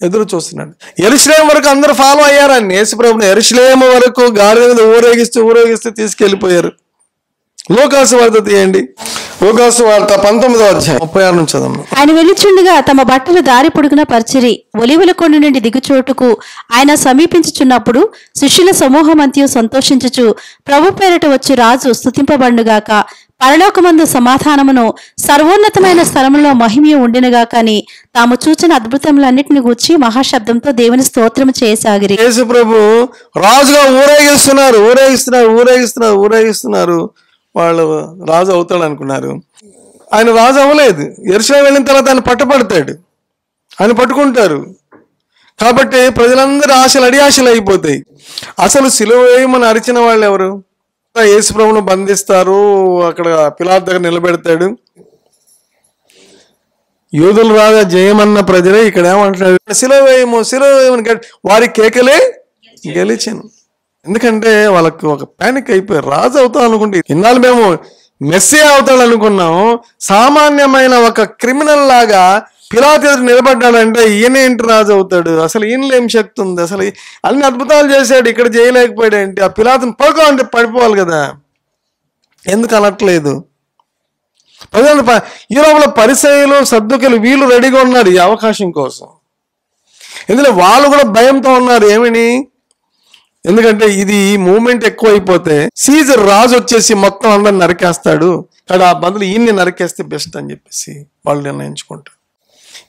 ఎదురు చూస్తున్నాడు. యెరూషలేము వరకు అందరూ ఫాలో అయ్యారని యేసుప్రభుని. యెరూషలేము వరకు గాడిద మీద ఊరేగిస్తూ తీసుకెళ్ళిపోయారు. లూకాసు వార్త తీయండి. లూకాసు వార్త 19వ అధ్యాయం 36 నుంచి చదవండి. ఆయన వెళ్ళుచుండగా తమ బట్టలు దారి పొడుగున పరిచిరి. ఒలీవల కొండ నుండి దిగుచోటుకు ఆయన సమీపించుచున్నప్పుడు శిష్యుల సమూహం అంతయు సంతోషించుచు, ప్రభు పేరట వచ్చు రాజు స్తుతింపబడునుగాక, పరలోకమందు సమాధానమును, సర్వోన్నతమైన స్థలములో మహిమయు ఉండినగాక అని తాము చూచిన అద్భుతములన్నిటిని గూర్చి మహాశబ్దంతో దేవుని స్తోత్రము చేయసాగిరి. యేసు ప్రభు రాజుగా ఊరేగిస్తున్నారు. వాళ్ళు రాజు అవుతాడు అనుకున్నారు. ఆయన రాజు అవ్వలేదు. యెరూషలేము వెళ్ళిన తర్వాత ఆయన పట్టబడతాడు, ఆయన పట్టుకుంటారు. కాబట్టి ప్రజలందరూ ఆశలు అడియాశలు అయిపోతాయి. అసలు సిలువ వేయమని అరిచిన వాళ్ళు ఎవరు? యేసు ప్రభువును బంధిస్తారు, అక్కడ పిలాతు దగ్గర నిలబెడతాడు. యూదులు రాగా జయమన్న ప్రజలే ఇక్కడ ఏమంటున్నారు, సిలువ వేయమని వారి కేకలే గెలిచాను. ఎందుకంటే వాళ్ళకి ఒక పానిక్ అయిపోయారు. రాజు అవుతాం అనుకుంటే, ఇన్నాళ్ళు మేము మెస్సియా అవుతాడు అనుకున్నాం, సామాన్యమైన ఒక క్రిమినల్ లాగా పిలాతు ఎదురు నిలబడ్డాడంటే ఈయనేంటి రాజు అవుతాడు? అసలు ఈయనలో ఏం శక్తి ఉంది? అసలు అన్ని అద్భుతాలు చేశాడు, ఇక్కడ చేయలేకపోయాడు ఏంటి? ఆ పిలాతుని పడుకో అంటే పడిపోవాలి కదా, ఎందుకు అనట్లేదు? ప్రజలు ఈ లోపల పరిసయ్యులు సద్దుకులు వీళ్ళు రెడీగా ఉన్నారు ఈ అవకాశం కోసం. ఎందుకంటే వాళ్ళు కూడా భయంతో ఉన్నారు. ఏమని? ఎందుకంటే ఇది మూమెంట్ ఎక్కువ అయిపోతే సీజర్ రాజు వచ్చేసి మొత్తం అందరిని నరికేస్తాడు, కానీ ఆ బదులు ఈయన్ని నరికేస్తే బెస్ట్ అని చెప్పేసి వాళ్ళు నిర్ణయించుకుంటారు.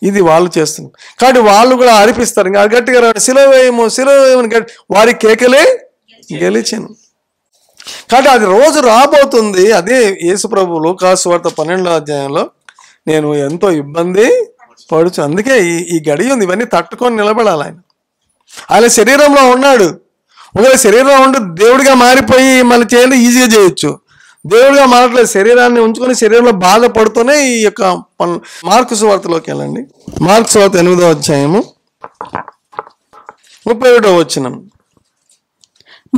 ఇది వాళ్ళు చేస్తున్నారు. కాబట్టి వాళ్ళు కూడా అరిపిస్తారు, ఇంకా గట్టిగా సిలువ వేయమని వారి కేకలే గెలిచాను. కాబట్టి అది రోజు రాబోతుంది. అదే యేసు ప్రభు లూకాసు వార్త 12వ అధ్యాయంలో నేను ఎంతో ఇబ్బంది పడుచు, అందుకే ఈ గడి ఉంది, ఇవన్నీ తట్టుకొని నిలబడాలి. ఆయన శరీరంలో ఉన్నాడు. ఒకవేళ శరీరంలో ఉండి దేవుడిగా మారిపోయి మళ్ళీ చేయండి, ఈజీగా చేయొచ్చు. దేవుడిగా మారట్లేదు, శరీరాన్ని ఉంచుకొని శరీరంలో బాధపడుతూనే ఈ యొక్క పనులు. మార్కు సువార్తలోకి వెళ్ళండి. మార్కు సువార్త 8వ అధ్యాయము 31వ వచనం.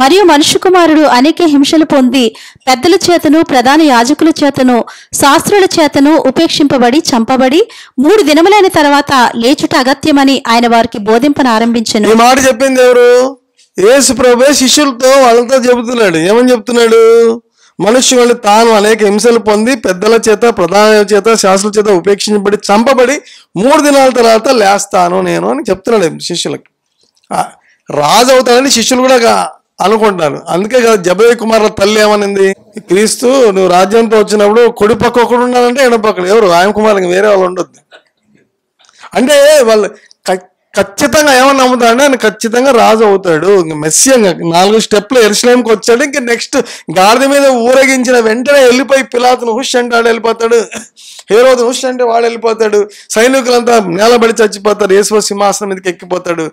మరియు మనుష్య కుమారుడు అనేక హింసలు పొంది పెద్దల చేతను ప్రధాన యాజకుల చేతను శాస్త్రుల చేతను ఉపేక్షింపబడి చంపబడి 3 దినములైన తర్వాత లేచుట అగత్యమని ఆయన వారికి బోధింపనారంభించెను. ఈ మాట చెప్పింది ఎవరు? యేసు ప్రభువే శిష్యులతో వాళ్ళతో చెబుతున్నాడు. ఏమని చెప్తున్నాడు? మనుష్యులు తాను అనేక హింసలు పొంది పెద్దల చేత ప్రధాన చేత శాస్త్రుల చేత ఉపేక్షించబడి చంపబడి 3 దినాల తర్వాత లేస్తాను నేను అని చెప్తున్నాడు శిష్యులకి. రాజు అవుతాడని శిష్యులు కూడా అనుకుంటున్నారు. అందుకే కదా జబదయి కుమారుల తల్లి ఏమనింది, క్రీస్తు నువ్వు రాజ్యంతో వచ్చినప్పుడు కుడి పక్క ఒకడు ఉండాలంటే ఎడపక్కడు ఎవరు? ఆయన కుమారులు వేరే వాళ్ళు ఉండొద్దు అంటే వాళ్ళు ఖచ్చితంగా ఏమని నమ్ముతాడంటే ఆయన ఖచ్చితంగా రాజు అవుతాడు. ఇంక మెస్సియంగా 4 స్టెప్లు యెరూషలేముకి వచ్చాడు. ఇంక నెక్స్ట్ గాడిద మీద ఊరేగించిన వెంటనే వెళ్ళిపోయి పిలాతును హుష్ అంటే వాడు వెళ్ళిపోతాడు, హేరోదు హుష్ అంటే వాడు వెళ్ళిపోతాడు, సైనికులంతా నేలబడి చచ్చిపోతారు, యేసు సింహాసనం మీదకి ఎక్కిపోతాడు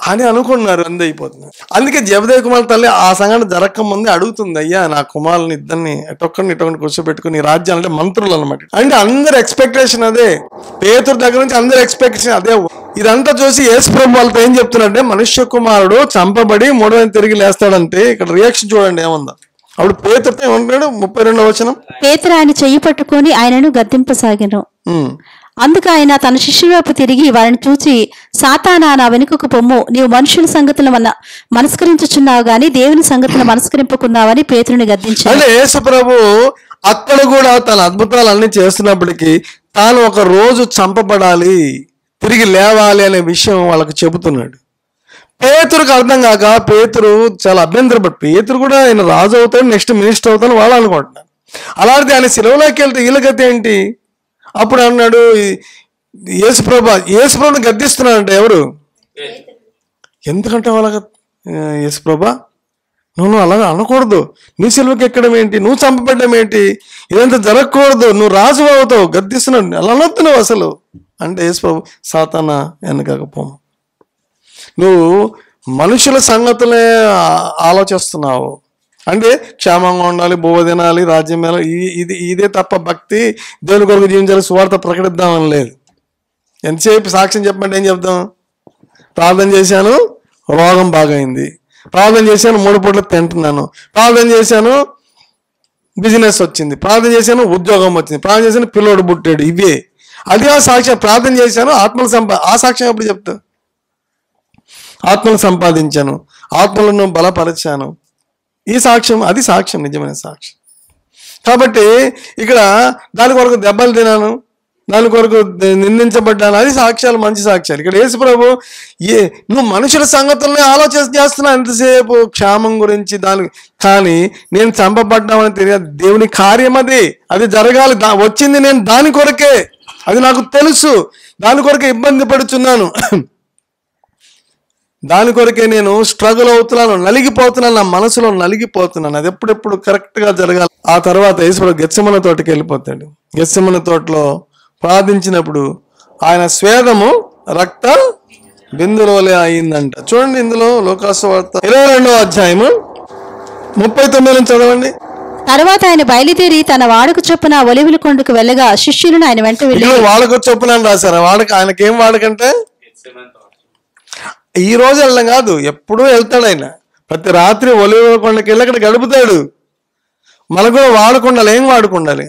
అని అనుకున్నారు. అంది అయిపోతున్నారు. అందుకే జబదయి కుమార్ తల్లి ఆ సంఘటన జరగక ముందే అడుగుతుంది, అయ్యా నా కుమారుని ఇద్దరిని ఇటొక్కడిని కూర్చోబెట్టుకుని రాజ్యం అంటే మంత్రులు అనమాట. అంటే అందరి ఎక్స్పెక్టేషన్ అదే, పేతురు దగ్గర నుంచి అందరి ఎక్స్పెక్టేషన్ అదే. ఇదంతా చూసి యేసు ప్రభు వాళ్ళతో ఏం చెప్తున్నారంటే మనుష్య కుమారుడు చంపబడి 3వ తిరిగి లేస్తాడంటే ఇక్కడ రియాక్షన్ చూడండి ఏముందా. అప్పుడు పేతురుతో ఏమంటున్నాడు? 32వ వచనం. పేతురు ఆయన చెయ్యి పట్టుకొని ఆయనను గద్దింపసాగెను. అందుకు ఆయన తన శిష్యుల వైపు తిరిగి వారిని చూచి, సాతానా నా వెనుకకు పొమ్ము, నీవు మనుషుల సంగతులు మనస్కరించుచున్నావు గాని దేవుని సంగతులు మనస్కరింపుకున్నావని పేతురుని గద్దించాడు. అంటే యేసు ప్రభు అక్కడ కూడా తన అద్భుతాలు అన్ని చేస్తున్నప్పటికీ తాను ఒక రోజు చంపబడాలి, తిరిగి లేవాలి అనే విషయం వాళ్ళకు చెబుతున్నాడు. పేతురుకు అర్థం కాక పేతురు చాలా అభ్యంతరపడి, పేతురు కూడా ఆయన రాజు అవుతాడు, నెక్స్ట్ మినిస్టర్ అవుతాను వాళ్ళు అనుకుంటున్నారు. అలాంటిది ఆయన సిలువలోకి వెళ్తే వీళ్ళకైతే ఏంటి? అప్పుడు అన్నాడు యేసుప్రభుని గద్దిస్తున్నాడంటే ఎవరు? ఎందుకంటే వాళ్ళ యేసుప్రభా నువ్వు అలాగా అనకూడదు, నీ సిలువకి ఎక్కడం ఏంటి, నువ్వు చంపబడ్డం ఏంటి, ఇదంతా జరగకూడదు, నువ్వు రాజు అవుతావు, గద్దిస్తున్నాడు, అలా అనొద్దు నువ్వు అసలు అంటే యేసుప్రభు సాతానా వెనకకపోము, నువ్వు మనుషుల సంగతులే ఆలోచిస్తున్నావు, అంటే క్షేమంగా ఉండాలి, బోవ తినాలి, రాజ్యం ఇదే తప్ప భక్తి దేవుని కొరకు జీవించాలి, సువార్త ప్రకటిద్దామని లేదు. ఎంతసేపు సాక్ష్యం చెప్పమంటే ఏం చెప్దాం? ప్రార్థన చేశాను రోగం బాగైంది, ప్రార్థన చేశాను 3 పూటలు తింటున్నాను, ప్రార్థన చేశాను బిజినెస్ వచ్చింది, ప్రార్థన చేశాను ఉద్యోగం వచ్చింది, ప్రార్థన చేశాను పిల్లోడు పుట్టాడు, ఇవే. అదే ఆ సాక్ష్యం. ప్రార్థన చేశాను ఆత్మలు ఆ సాక్ష్యం ఎప్పుడు చెప్తా? ఆత్మలు సంపాదించాను, ఆత్మలను బలపరిచాను, ఈ సాక్ష్యం, అది సాక్ష్యం, నిజమైన సాక్ష్యం. కాబట్టి ఇక్కడ దాని కొరకు దెబ్బలు తినాను, దాని కొరకు నిందించబడ్డాను, అది సాక్ష్యాలు, మంచి సాక్ష్యాలు. ఇక్కడ యేసు ప్రభు నువ్వు మనుషుల సంగతుల్ని ఆలోచన చేస్తున్నావు ఎంతసేపు క్షేమం గురించి, కానీ నేను చంపబడ్డామని తెలియదు. దేవుని కార్యం అది జరగాలి, వచ్చింది నేను దాని కొరకే, అది నాకు తెలుసు, దాని కొరకే ఇబ్బంది పడుచున్నాను, దాని కొరకే నేను స్ట్రగుల్ అవుతున్నాను, నలిగిపోతున్నాను, నా మనసులో నలిగిపోతున్నాను. అది ఎప్పుడెప్పుడు కరెక్ట్గా జరగాలి. ఆ తర్వాత యేసు గెత్సెమనే తోటకి వెళ్ళిపోతాడు. గెత్సెమనే తోటలో ప్రార్థించినప్పుడు ఆయన స్వేదము రక్త బిందులోలే అయిందంట. చూడండి, ఇందులో లోకాసు వార్త 22వ అధ్యాయము 39 నుంచి చదవండి. తర్వాత ఆయన బయలుదేరి తన వాడకు చొప్పున ఒలివల కొండకు వెళ్ళగా శిష్యులను ఆయన వెంట వెళ్ళి, వాడకు చొప్పున అని రాశారు. ఆయనకేం వాడకంటే ఈ రోజు వెళ్ళడం కాదు, ఎప్పుడూ వెళ్తాడు ఆయన. ప్రతి రాత్రి ఒలివల కొండకి వెళ్ళి అక్కడ గడుపుతాడు. మనకు కూడా వాడుకుండాలి. ఏం వాడుకుండాలి?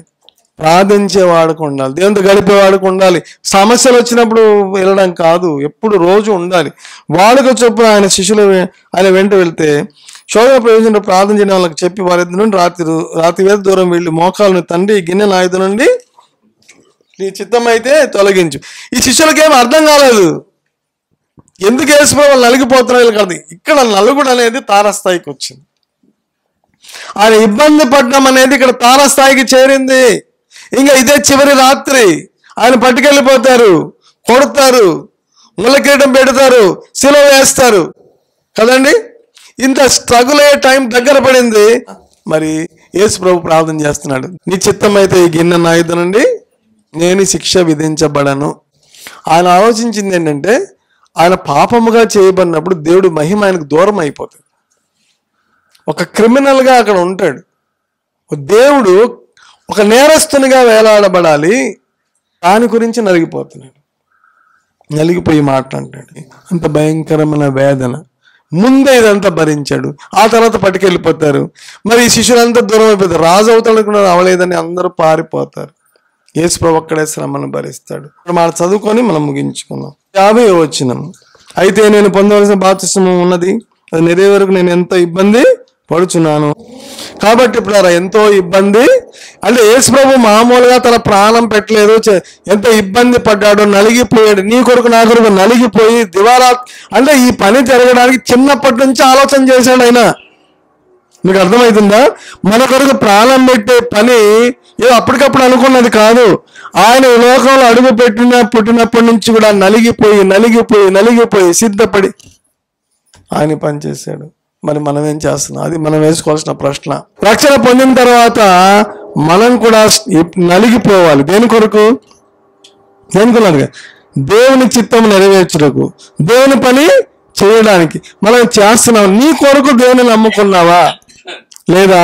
ప్రార్థించే వాడుకుండాలి, దేవునితో గడిపే వాడుకుండాలి. సమస్యలు వచ్చినప్పుడు వెళ్ళడం కాదు, ఎప్పుడు రోజు ఉండాలి. వాడుక చొప్పున ఆయన శిష్యులు ఆయన వెంట వెళ్తే శోధన ప్రయోజనం ప్రార్థన చేయడం వాళ్ళకి చెప్పి వారిద్దరి నుండి రాత్రి వేద దూరం వెళ్ళి మోకాలను తండ్రి గిన్నె నాయుధ నుండి నీ చిత్తం అయితే తొలగించు. ఈ శిష్యులకేం అర్థం కాలేదు, ఎందుకు వేసిపోయి వాళ్ళు నలిగిపోతున్నారు కాదు. ఇక్కడ నలుగుడు అనేది తారస్థాయికి వచ్చింది. ఆయన ఇబ్బంది పడడం అనేది ఇక్కడ తారస్థాయికి చేరింది. ఇంకా ఇదే చివరి రాత్రి ఆయన పట్టుకెళ్ళిపోతారు, కొడతారు, ముళ్ళ కిరీటం పెడతారు, శిలువ వేస్తారు కదండి. ఇంత స్ట్రగుల్ అయ్యే టైం దగ్గర పడింది. మరి యేసు ప్రభు ప్రార్థన చేస్తున్నాడు, నీ చిత్తం అయితే ఈ గిన్నె నాయుధ నుండి నేను శిక్ష విధించబడను. ఆయన ఆలోచించింది ఏంటంటే, ఆయన పాపముగా చేయబడినప్పుడు దేవుడి మహిమ ఆయనకు దూరం అయిపోతుంది. ఒక క్రిమినల్గా అక్కడ ఉంటాడు. దేవుడు ఒక నేరస్తునిగా వేలాడబడాలి, దాని గురించి నలిగిపోయి మాట్లాడాడు. అంత భయంకరమైన వేదన. ముందే ఇదంతా భరించాడు, ఆ తర్వాత పట్టుకెళ్ళిపోతారు. మరి ఈ శిష్యులంతా దూరం అయిపోతారు. రాజు అవుతాడు అవలేదని అందరూ పారిపోతారు. యేసు ప్రభు ఒక్కడే శ్రమను భరిస్తాడు. మనం చదువుకొని మనం ముగించుకున్నాం. 50వ వచనం, అయితే నేను పొందవలసిన బాప్తిస్మం ఉన్నది, అది నెరవేరకు నేను ఎంతో ఇబ్బంది పడుచున్నాను. కాబట్టి ఇప్పుడు ఎంతో ఇబ్బంది అంటే యేసు ప్రభు మామూలుగా తన ప్రాణం పెట్టలేదు, ఎంతో ఇబ్బంది పడ్డాడు, నలిగిపోయాడు. నీ కొరకు నా కొరకు నలిగిపోయి దివారా అంటే ఈ పని జరగడానికి చిన్నప్పటి నుంచి ఆలోచన చేశాడు ఆయన. మీకు అర్థమవుతుందా? మన కొరకు ప్రాణం పెట్టే పని ఏదో అప్పటికప్పుడు అనుకున్నది కాదు. ఆయన ఈ లోకంలో అడుగు పుట్టినప్పటి నుంచి కూడా నలిగిపోయి సిద్ధపడి ఆయన పని చేశాడు. మరి మనం ఏం చేస్తున్నాం? అది మనం వేసుకోవాల్సిన ప్రశ్న. రక్షణ పొందిన తర్వాత మనం కూడా నలిగిపోవాలి. దేని కొరకు? దేవుని చిత్తం నెరవేర్చుటకు, దేవుని పని చేయడానికి మనం చేస్తున్నాం. నీ కొరకు దేవుని నమ్ముకున్నావా? లేదా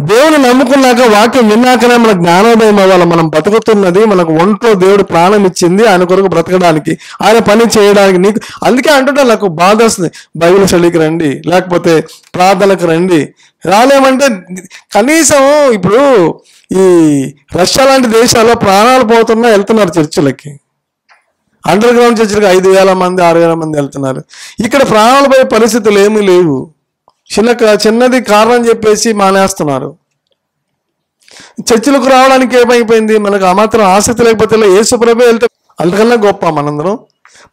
దేవుని నమ్ముకున్నాక వాక్యం విన్నాకనే మన జ్ఞానోదయం అవ్వాలి. మనం బతుకుతున్నది మనకు ఒంట్లో దేవుడు ప్రాణం ఇచ్చింది ఆయన కొరకు బ్రతకడానికి, ఆయన పని చేయడానికి. నీకు అందుకే అంటుంటే నాకు బాధ వస్తుంది, బైబిల్ స్టడీకి రండి, లేకపోతే ప్రార్థనకు రండి. రాలేమంటే కనీసం ఇప్పుడు ఈ రష్యా లాంటి దేశాల్లో ప్రాణాలు పోతున్నా వెళ్తున్నారు చర్చిలకి. అండర్ గ్రౌండ్ చర్చిలకి 5,000 మంది 6,000 మంది వెళ్తున్నారు. ఇక్కడ ప్రాణాలు పోయే పరిస్థితులు ఏమీ లేవు. చిన్నది కారణం చెప్పేసి మానేస్తున్నారు. చర్చిలకు రావడానికి ఏమైపోయింది? మనకు ఆ మాత్రం ఆసక్తి లేకపోతే యేసు ప్రభువే వెళ్తే అంతకన్నా గొప్ప మనందరం.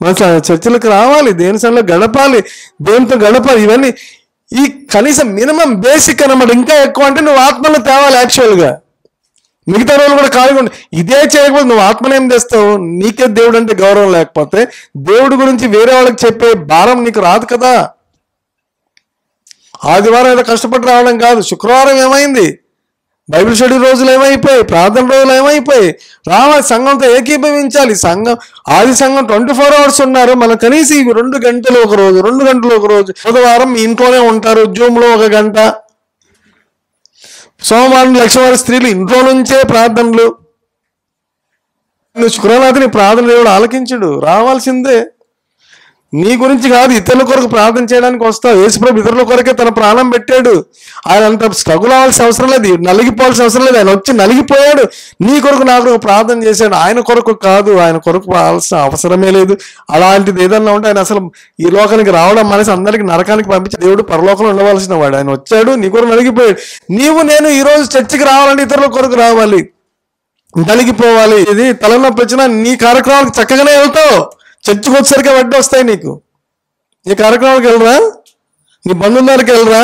మన చర్చిలకు రావాలి, దేని సన్నిధిలో గడపాలి, దేవునితో గడపాలి. ఇవన్నీ ఈ కనీసం మినిమం బేసిక్ అన్నమాట. ఇంకా ఎక్కువ అంటే నువ్వు ఆత్మను తేవాలి. యాక్చువల్గా మిగతా రోజులు కూడా కాకుండా ఇదే చేయకపోతే నువ్వు ఆత్మను ఏం తెస్తావు? నీకే దేవుడు అంటే గౌరవం లేకపోతే దేవుడి గురించి వేరే వాళ్ళకి చెప్పే భారం నీకు రాదు కదా. ఆదివారం ఏదో కష్టపడి రావడం కాదు. శుక్రవారం ఏమైంది? బైబిల్ స్టడీ రోజులు ఏమైపోయాయి, ప్రార్థన రోజులు ఏమైపోయాయి. రావాలి, సంఘంతో ఏకీభవించాలి. ఆది సంఘం 24 hours ఉన్నారు. మన కనీసం 2 గంటలు ఒక రోజు, 2 గంటలు ఒక రోజు. బుధవారం మీ ఇంట్లోనే ఉంటారు, జూమ్లో 1 గంట. సోమవారం లక్షవారి స్త్రీలు ఇంట్లో నుంచే ప్రార్థనలు. నువ్వు శుక్రవారం నీ ప్రార్థన దేవుడు ఆలకించుడు, రావాల్సిందే. నీ గురించి కాదు, ఇతరుల కొరకు ప్రార్థన చేయడానికి వస్తావు. యేసుప్రభు ఇతరుల కొరకే తన ప్రాణం పెట్టాడు. ఆయన అంత స్ట్రగుల్ అవ్వాల్సిన అవసరం లేదు, నలిగిపోవాల్సిన అవసరం లేదు. ఆయన వచ్చి నలిగిపోయాడు, నీ కొరకు నా కొరకు ప్రార్థన చేశాడు. ఆయన కొరకు కాదు, ఆయన కొరకు రావాల్సిన అవసరమే లేదు. అలాంటిది ఏదన్నా ఉంటే ఆయన అసలు ఈ లోకానికి రావడం మనసి అందరికి నరకానికి పంపించి దేవుడు పరలోకంలో ఉండవలసిన వాడు. ఆయన వచ్చాడు, నీ కొరకు నలిగిపోయాడు. నీవు నేను ఈరోజు చర్చికి రావాలంటే ఇతరుల కొరకు రావాలి, నలిగిపోవాలి. ఇది తలనొప్పి వచ్చినా నీ కార్యక్రమాలకు చక్కగానే వెళ్తావు. చర్చికి వచ్చేసరికి వడ్డీ వస్తాయి నీకు. నీ కార్యక్రమాలకు వెళ్ళరా, నీ బంధువుల దగ్గరికి వెళ్ళరా,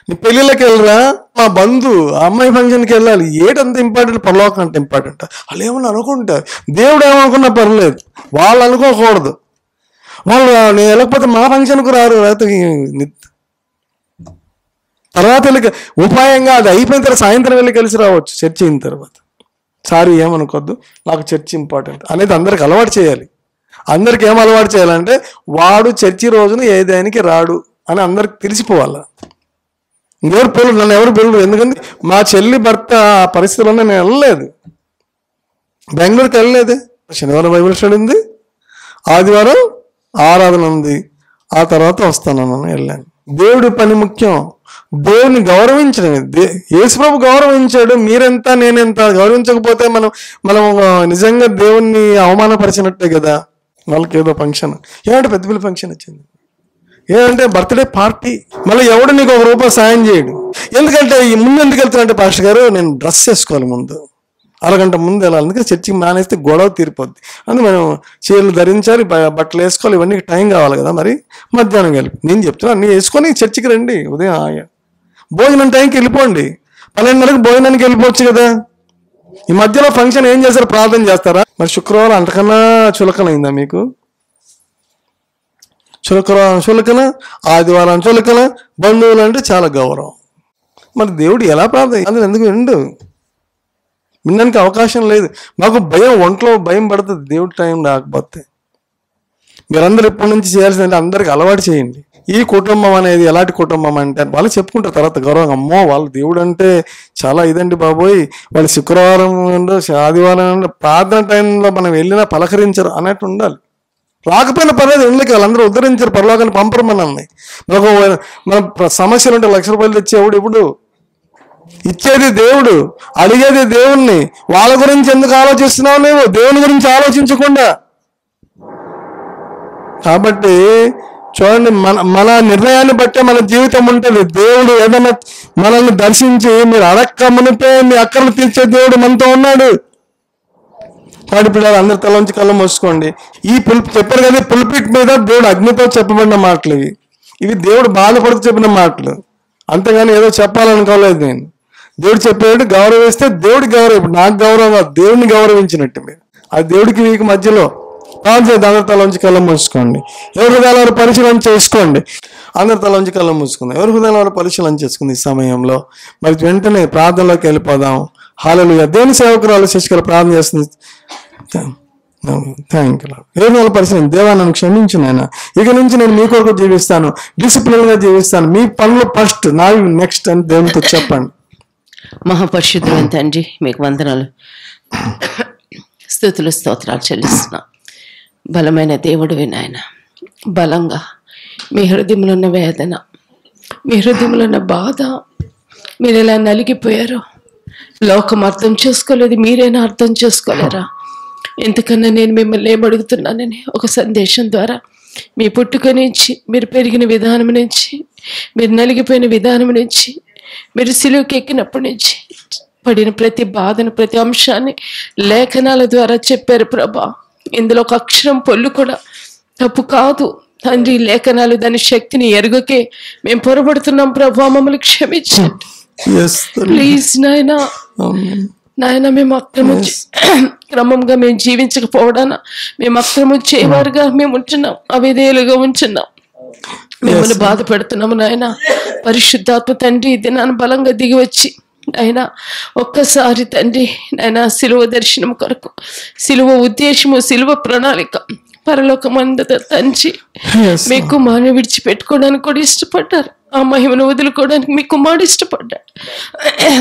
నీ పెళ్ళిళ్ళకి వెళ్ళరా. మా బంధు అమ్మాయి ఫంక్షన్కి వెళ్ళాలి, ఏటంత ఇంపార్టెంట్, పరలోకం అంటే ఇంపార్టెంట్. వాళ్ళు ఏమన్నా అనుకుంటారు, దేవుడు ఏమనుకున్నా పర్లేదు, వాళ్ళు అనుకోకూడదు. వాళ్ళు నేను వెళ్ళకపోతే మా ఫంక్షన్కు రారు, తర్వాత వెళ్ళి ఉపాయంగా అది అయిపోయిన తర్వాత సాయంత్రం వెళ్ళి కలిసి రావచ్చు చర్చి అయిన తర్వాత. సారీ ఏమనుకోద్దు, నాకు చర్చి ఇంపార్టెంట్ అనేది అందరికి అలవాటు చేయాలి. అందరికి ఏం అలవాటు చేయాలంటే వాడు చర్చి రోజున ఏదానికి రాడు అని అందరికి తెలిసిపోవాలి. ఎవరు పిల్లలు, నన్ను ఎవరు పిల్లలు, ఎందుకంటే మా చెల్లి భర్త ఆ పరిస్థితుల్లో నేను వెళ్ళలేదు, బెంగళూరుకి వెళ్ళలేదు. శనివారం బైబిల్ స్టడీ ఉంది, ఆదివారం ఆరాధన ఉంది, ఆ తర్వాత వస్తానన్నాను, వెళ్ళాను. దేవుడి పని ముఖ్యం, దేవుని గౌరవించడం. యేసుప్రభు గౌరవించాడు, మీరెంత నేనెంత. గౌరవించకపోతే మనం నిజంగా దేవుణ్ణి అవమానపరిచినట్టే కదా. వాళ్ళకి ఏదో ఫంక్షన్, ఏమంటే పెద్ద పిల్ల ఫంక్షన్ వచ్చింది, ఏమంటే బర్త్డే పార్టీ, మళ్ళీ ఎవడు నీకు ₹1 సాయం చేయడు. ఎందుకంటే ఈ ముందు ఎందుకు వెళ్తానంటే, పాస్టర్ గారు నేను డ్రెస్ వేసుకోవాలి, ముందు అరగంట ముందు వెళ్ళాలి, అందుకే చర్చికి మానేస్తే గొడవ తీరిపోద్ది. అందుకే మనం చీరలు ధరించాలి, బట్టలు వేసుకోవాలి, ఇవన్నీ టైం కావాలి కదా. మరి మధ్యాహ్నం వెళ్ళి నేను చెప్తున్నా అన్నీ వేసుకొని చర్చికి రండి, ఉదయం భోజనం టైంకి వెళ్ళిపోండి, 12:30కి భోజనానికి వెళ్ళిపోవచ్చు కదా. ఈ మధ్యలో ఫంక్షన్ ఏం చేస్తారు, ప్రార్థన చేస్తారా? మరి శుక్రవారం అంతకన్నా చులకనైందా మీకు? శుక్రవారం చులకన, ఆదివారం చులకన, బంధువులు అంటే చాలా గౌరవం. మరి దేవుడు ఎలా ప్రార్థన, అందులో ఎందుకు వినడానికి అవకాశం లేదు. మాకు భయం, ఒంట్లో భయం పడుతుంది దేవుడి టైం రాకపోతే. మీరందరూ ఇప్పటి నుంచి చేయాల్సిందంటే అందరికి అలవాటు చేయండి. ఈ కుటుంబం అనేది ఎలాంటి కుటుంబం అంటే వాళ్ళు చెప్పుకుంటారు తర్వాత గౌరవం, అమ్మో వాళ్ళు దేవుడు అంటే చాలా ఇదండి బాబోయ్, వాళ్ళు శుక్రవారం ఆదివారం ప్రార్థన టైంలో మనం వెళ్ళినా పలకరించరు అన్నట్టు ఉండాలి. రాకపోయినా పర్లేదు, ఎందుకు వాళ్ళందరూ ఉద్ధరించారు, పరలోకాన్ని పంపరు మనల్ని. మన సమస్యలు ఉంటే ₹1,00,000 తెచ్చేవాడు ఇప్పుడు ఇచ్చేది దేవుడు, అడిగేది దేవుణ్ణి. వాళ్ళ గురించి ఎందుకు ఆలోచిస్తున్నావు నువ్వు, దేవుని గురించి ఆలోచించకుండా. కాబట్టి చూడండి, మన నిర్ణయాన్ని బట్టే మన జీవితం ఉంటుంది. దేవుడు ఏదైనా మనల్ని దర్శించి మీరు అడక్క మునిపే మీ అక్కర్లు తీర్చే దేవుడు మనతో ఉన్నాడు. వాడి పిల్లలు అందరి తలలోంచి కళ్ళు మూసుకోండి. ఈ చెప్పారు కదా, పుల్పిట్ మీద దేవుడు అగ్నితో చెప్పబడిన మాటలు ఇవి దేవుడు బాధపడుతూ చెప్పిన మాటలు, అంతేగాని ఏదో చెప్పాలనుకోలేదు నేను. దేవుడు చెప్పాడు, గౌరవిస్తే దేవుడి గౌరవం. ఇప్పుడు నాకు గౌరవం కాదు, దేవుడిని గౌరవించినట్టు మీరు. అది దేవుడికి మీకు మధ్యలో అందరి తలలోంచి కళ్ళ మూసుకోండి. ఎవరి హృదయాల పరిశీలన చేసుకోండి. అందరి తలలోంచి కళ్ళ మూసుకుందాం. ఎవరి హృదయాల పరిశీలన చేసుకుంది ఈ సమయంలో. మరి వెంటనే ప్రార్థనలోకి వెళ్ళిపోదాం. హల్లెలూయా. దేవుని సేవకురాలు శశికళ ప్రార్థన చేస్తుంది. Thank you. ఎవరి పరిశీలన, దేవా నన్ను క్షమించు నాయన, ఇక నుంచి నేను మీ కొరకు జీవిస్తాను, డిసిప్లిన్గా జీవిస్తాను, మీ పనులు ఫస్ట్, నావి నెక్స్ట్ అని దేవునితో చెప్పండి. మహాపరిశుద్ధులైన తండ్రి, మీకు వందనాలు, స్తుతులు, స్తోత్రాలు చెల్లిస్తున్నాం. బలమైన దేవుడు వినాయన, బలంగా మీ హృదయంలో ఉన్న వేదన, మీ హృదయంలో ఉన్న బాధ, మీరు ఎలా నలిగిపోయారో లోకం అర్థం చేసుకోలేదు, మీరైనా అర్థం చేసుకోలేరా? ఎందుకన్నా నేను మిమ్మల్ని ఏమడుగుతున్నానని ఒక సందేశం ద్వారా మీ పుట్టుక నుంచి, మీరు పెరిగిన విధానం నుంచి, మీరు నలిగిపోయిన విధానం నుంచి, మీరు సిలువకి ఎక్కినప్పటి నుంచి పడిన ప్రతి బాధను, ప్రతి అంశాన్ని లేఖనాల ద్వారా చెప్పారు ప్రభా. ఇందులో ఒక అక్షరం పొల్లు కూడా తప్పు కాదు తండ్రి. లేఖనాలు దాని శక్తిని ఎరుగకే మేము పొరపడుతున్నాం ప్రభా, మమ్మల్ని క్షమించండి ప్లీజ్ నాయనా. నాయన, మేము క్రమంగా మేము జీవించకపోవడాన మేము అక్రమం చేయవారుగా మేము ఉంటున్నాం, అవిధేయులుగా ఉంటున్నాం, మిమ్మల్ని బాధ పెడుతున్నాము నాయన. పరిశుద్ధాత్మ తండ్రి దినాన్ని బలంగా దిగి వచ్చి నాయన ఒక్కసారి తండ్రి నాయన సిలువ దర్శనం కొరకు, సిలువ ఉద్దేశము, సిలువ ప్రణాళిక, పరలోకమందు తండ్రి మీ కుమారుని విడిచిపెట్టుకోవడానికి కూడా ఇష్టపడ్డారు. ఆ మహిమను వదులుకోవడానికి మీ కుమారుడు ఇష్టపడ్డాడు,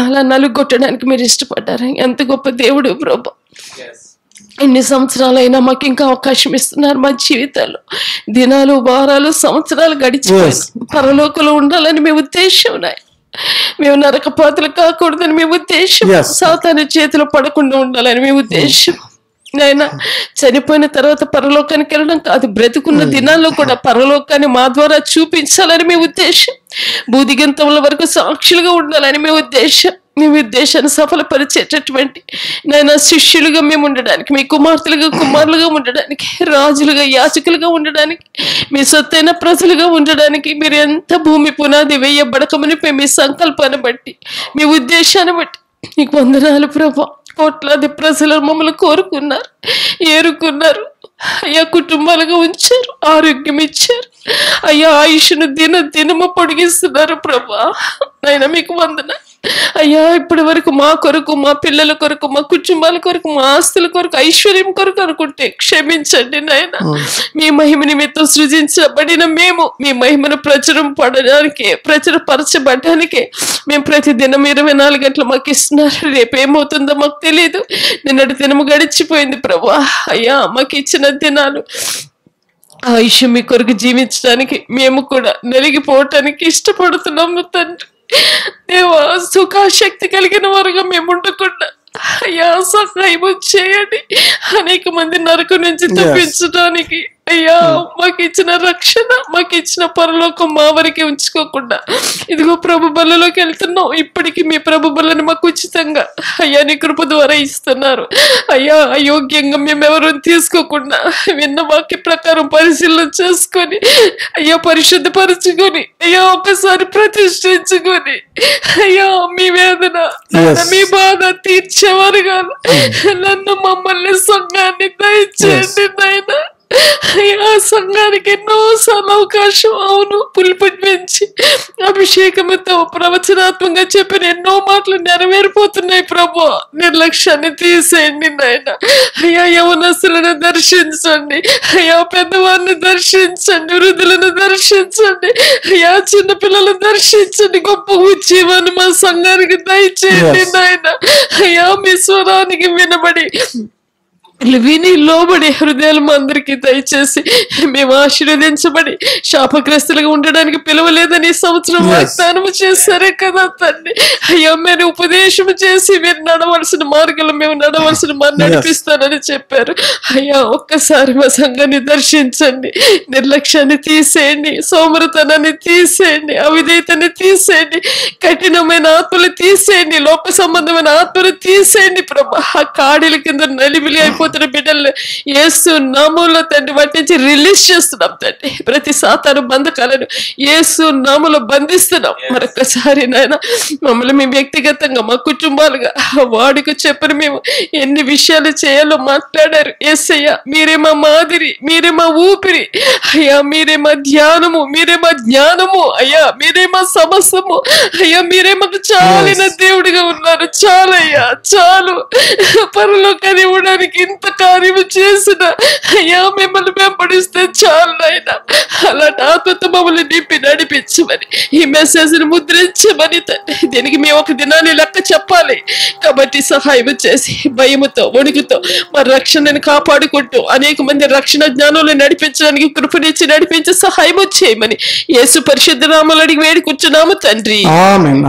అలా నలుగొట్టడానికి మీరు ఇష్టపడ్డారు. ఎంత గొప్ప దేవుడు ప్రభు. ఎన్ని సంవత్సరాలైనా మాకు ఇంకా అవకాశం ఇస్తున్నారు. మా జీవితాల్లో దినాలు, వారాలు, సంవత్సరాలు గడిచిపోయాయి. పరలోకంలో ఉండాలని మీ ఉద్దేశం నాయన. మేము నరకపాతులు కాకూడదని మీ ఉద్దేశం. సాతాను చేతిలో పడకుండా ఉండాలని మీ ఉద్దేశం నాయన. చనిపోయిన తర్వాత పరలోకానికి వెళ్ళడం కాదు, బ్రతుకున్న దినాల్లో కూడా పరలోకాన్ని మా ద్వారా చూపించాలని మీ ఉద్దేశం. బూదిగంతముల వరకు సాక్షులుగా ఉండాలని మీ ఉద్దేశం. మీ ఉద్దేశాన్ని సఫలపరిచేటటువంటి నాయన శిష్యులుగా మేము ఉండడానికి, మీ కుమార్తెలుగా కుమారులుగా ఉండడానికి, రాజులుగా యాచకులుగా ఉండడానికి, మీ సొత్తైన ప్రజలుగా ఉండడానికి మీరు ఎంత భూమి పునాది వేయబడకమని మీ సంకల్పాన్ని బట్టి, మీ ఉద్దేశాన్ని బట్టి మీకు వందనాలు ప్రభా. కోట్లాది ప్రజలు మమ్మల్ని కోరుకున్నారు, ఏరుకున్నారు అయ్యా. కుటుంబాలుగా ఉంచారు, ఆరోగ్యం ఇచ్చారు అయ్యా. ఆయుష్ను దినము పొడిగిస్తున్నారు ప్రభా. నాయన మీకు వందన అయ్యా. ఇప్పటి వరకు మా కొరకు, మా పిల్లల కొరకు, మా కుటుంబాల కొరకు, మా ఆస్తుల కొరకు, ఐశ్వర్యం కొరకు అనుకుంటే క్షమించండి నాయన. మీ మహిమ నిమిత్తం సృజించబడిన మేము మీ మహిమను ప్రచురపరచబడ్డానికే మేము ప్రతి దినం 24 గంటలు మాకు ఇస్తున్నారు. రేపేమవుతుందో మాకు తెలియదు. నిన్నటి దినము గడిచిపోయింది ప్రభా. అయ్యా మాకు ఇచ్చిన దినాలు ఆయుష్ మీ కొరకు జీవించడానికి మేము కూడా నలిగిపోవటానికి ఇష్టపడుతున్నాము తండ్రి. దేవా, సుఖాశక్తి కలిగిన వారుగా మేము ఉండకుండా అయ్యా సహాయం చేయండి. అనేక మంది నరకం నుంచి తప్పించడానికి అయ్యా మాకు ఇచ్చిన రక్షణ, మాకు ఇచ్చిన పరలోకం మా వరకే ఉంచుకోకుండా ఇదిగో ప్రభు బలలోకి వెళ్తున్నాం. ఇప్పటికీ మీ ప్రభు బలను మాకు ఉచితంగా అయ్యా నీ కృప ద్వారా ఇస్తున్నారు అయ్యా. అయోగ్యంగా మేమెవరూ తీసుకోకుండా విన్న వాక్య ప్రకారం పరిశీలన చేసుకొని అయ్యా పరిశుద్ధపరచుకొని అయ్యా ఒకసారి ప్రతిష్ఠించుకొని అయ్యా మీ వేదన మీ బాధ తీర్చేవారుగా నన్ను, మమ్మల్ని, సంఘాన్ని దయచేయండి నాయన. ఆ సంఘానికి ఎన్నోసార్లు అవకాశం అవును పులిపటి పెంచి అభిషేకంతో ప్రవచనాత్మకంగా చెప్పిన ఎన్నో మాటలు నెరవేరిపోతున్నాయి ప్రభు. నిర్లక్ష్యాన్ని తీసేయండి నాయన. అయ్యా యవనస్తులను దర్శించండి అయ్యా, పెద్దవారిని దర్శించండి, వృద్ధులను దర్శించండి అయ్యా, చిన్నపిల్లలను దర్శించండి. గొప్ప ఉద్యమాన్ని మా సంఘానికి దయచేయండి నాయన. అయ్యా మీ స్వరానికి వినబడి విని లోబడి హృదయాలు మా అందరికీ దయచేసి మేము ఆశీర్వదించబడి శాపగ్రస్తులుగా ఉండడానికి పిలవలేదని సంవత్సరం వాగ్దానం చేశారే కదా తండ్రి. అయ్యా మీరు ఉపదేశం చేసి మీరు నడవలసిన మార్గంలో మేము నడవలసిన నడిపిస్తానని చెప్పారు అయ్యా. ఒక్కసారి మా సంఘాన్ని దర్శించండి, నిర్లక్ష్యాన్ని తీసేయండి, సోమరతనాన్ని తీసేయండి, అవిధేయతని తీసేయండి, కఠినమైన ఆత్మలు తీసేయండి, లోక సంబంధమైన ఆత్మలు తీసేయండి ప్రభా. ఆ కాడీల కింద నలిబిలి అయిపోతున్న బిడ్డలు యేసు నామములో తండ్రి వాటి నుంచి రిలీజ్ చేస్తున్నాం తండ్రి. ప్రతి సాతాను బంధకాలను యేసు నామములో బంధిస్తున్నాం. మరొకసారి నాయన మమ్మల్ని మేము వ్యక్తిగతంగా మా కుటుంబాలుగా వాడికి చెప్పని మేము ఎన్ని విషయాలు చేయాలో మాట్లాడారు యేసయ్య. మీరే మా మాదిరి, మీరే మా ఊపిరి అయ్యా, మీరే మా ధ్యానము, మీరే మా జ్ఞానము అయ్యా, మీరే మా సమస్తము అయ్యా, మీరే మాకు చాలిన దేవుడిగా ఉన్నారు. చాలయ్యా చాలు, పరలోకాన్ని ఇవ్వడానికి ఇంత కార్యము చేసిన అయ్యా మిమ్మల్ని వెంబడిస్తే చాలు నాయన. అలాంటి ఆత్మతో మమ్మల్ని నింపి నడిపించమని, ఈ మెసేజ్ ని ముద్రించమని తండ్రి. దీనికి మేము ఒక దినాన్ని లెక్క చెప్పాలి కాబట్టి సహాయం చేసి భయముతో వణుకుతో మా రక్షణను కాపాడుకుంటూ అనేక మంది రక్షణ జ్ఞానంలో నడిపించడానికి కృపనిచ్చి నడిపించి సహాయం చేయమని యేసు పరిశుద్ధ నామములో అడిగి వేడుకుంటున్నాము తండ్రి. ఆమేన్.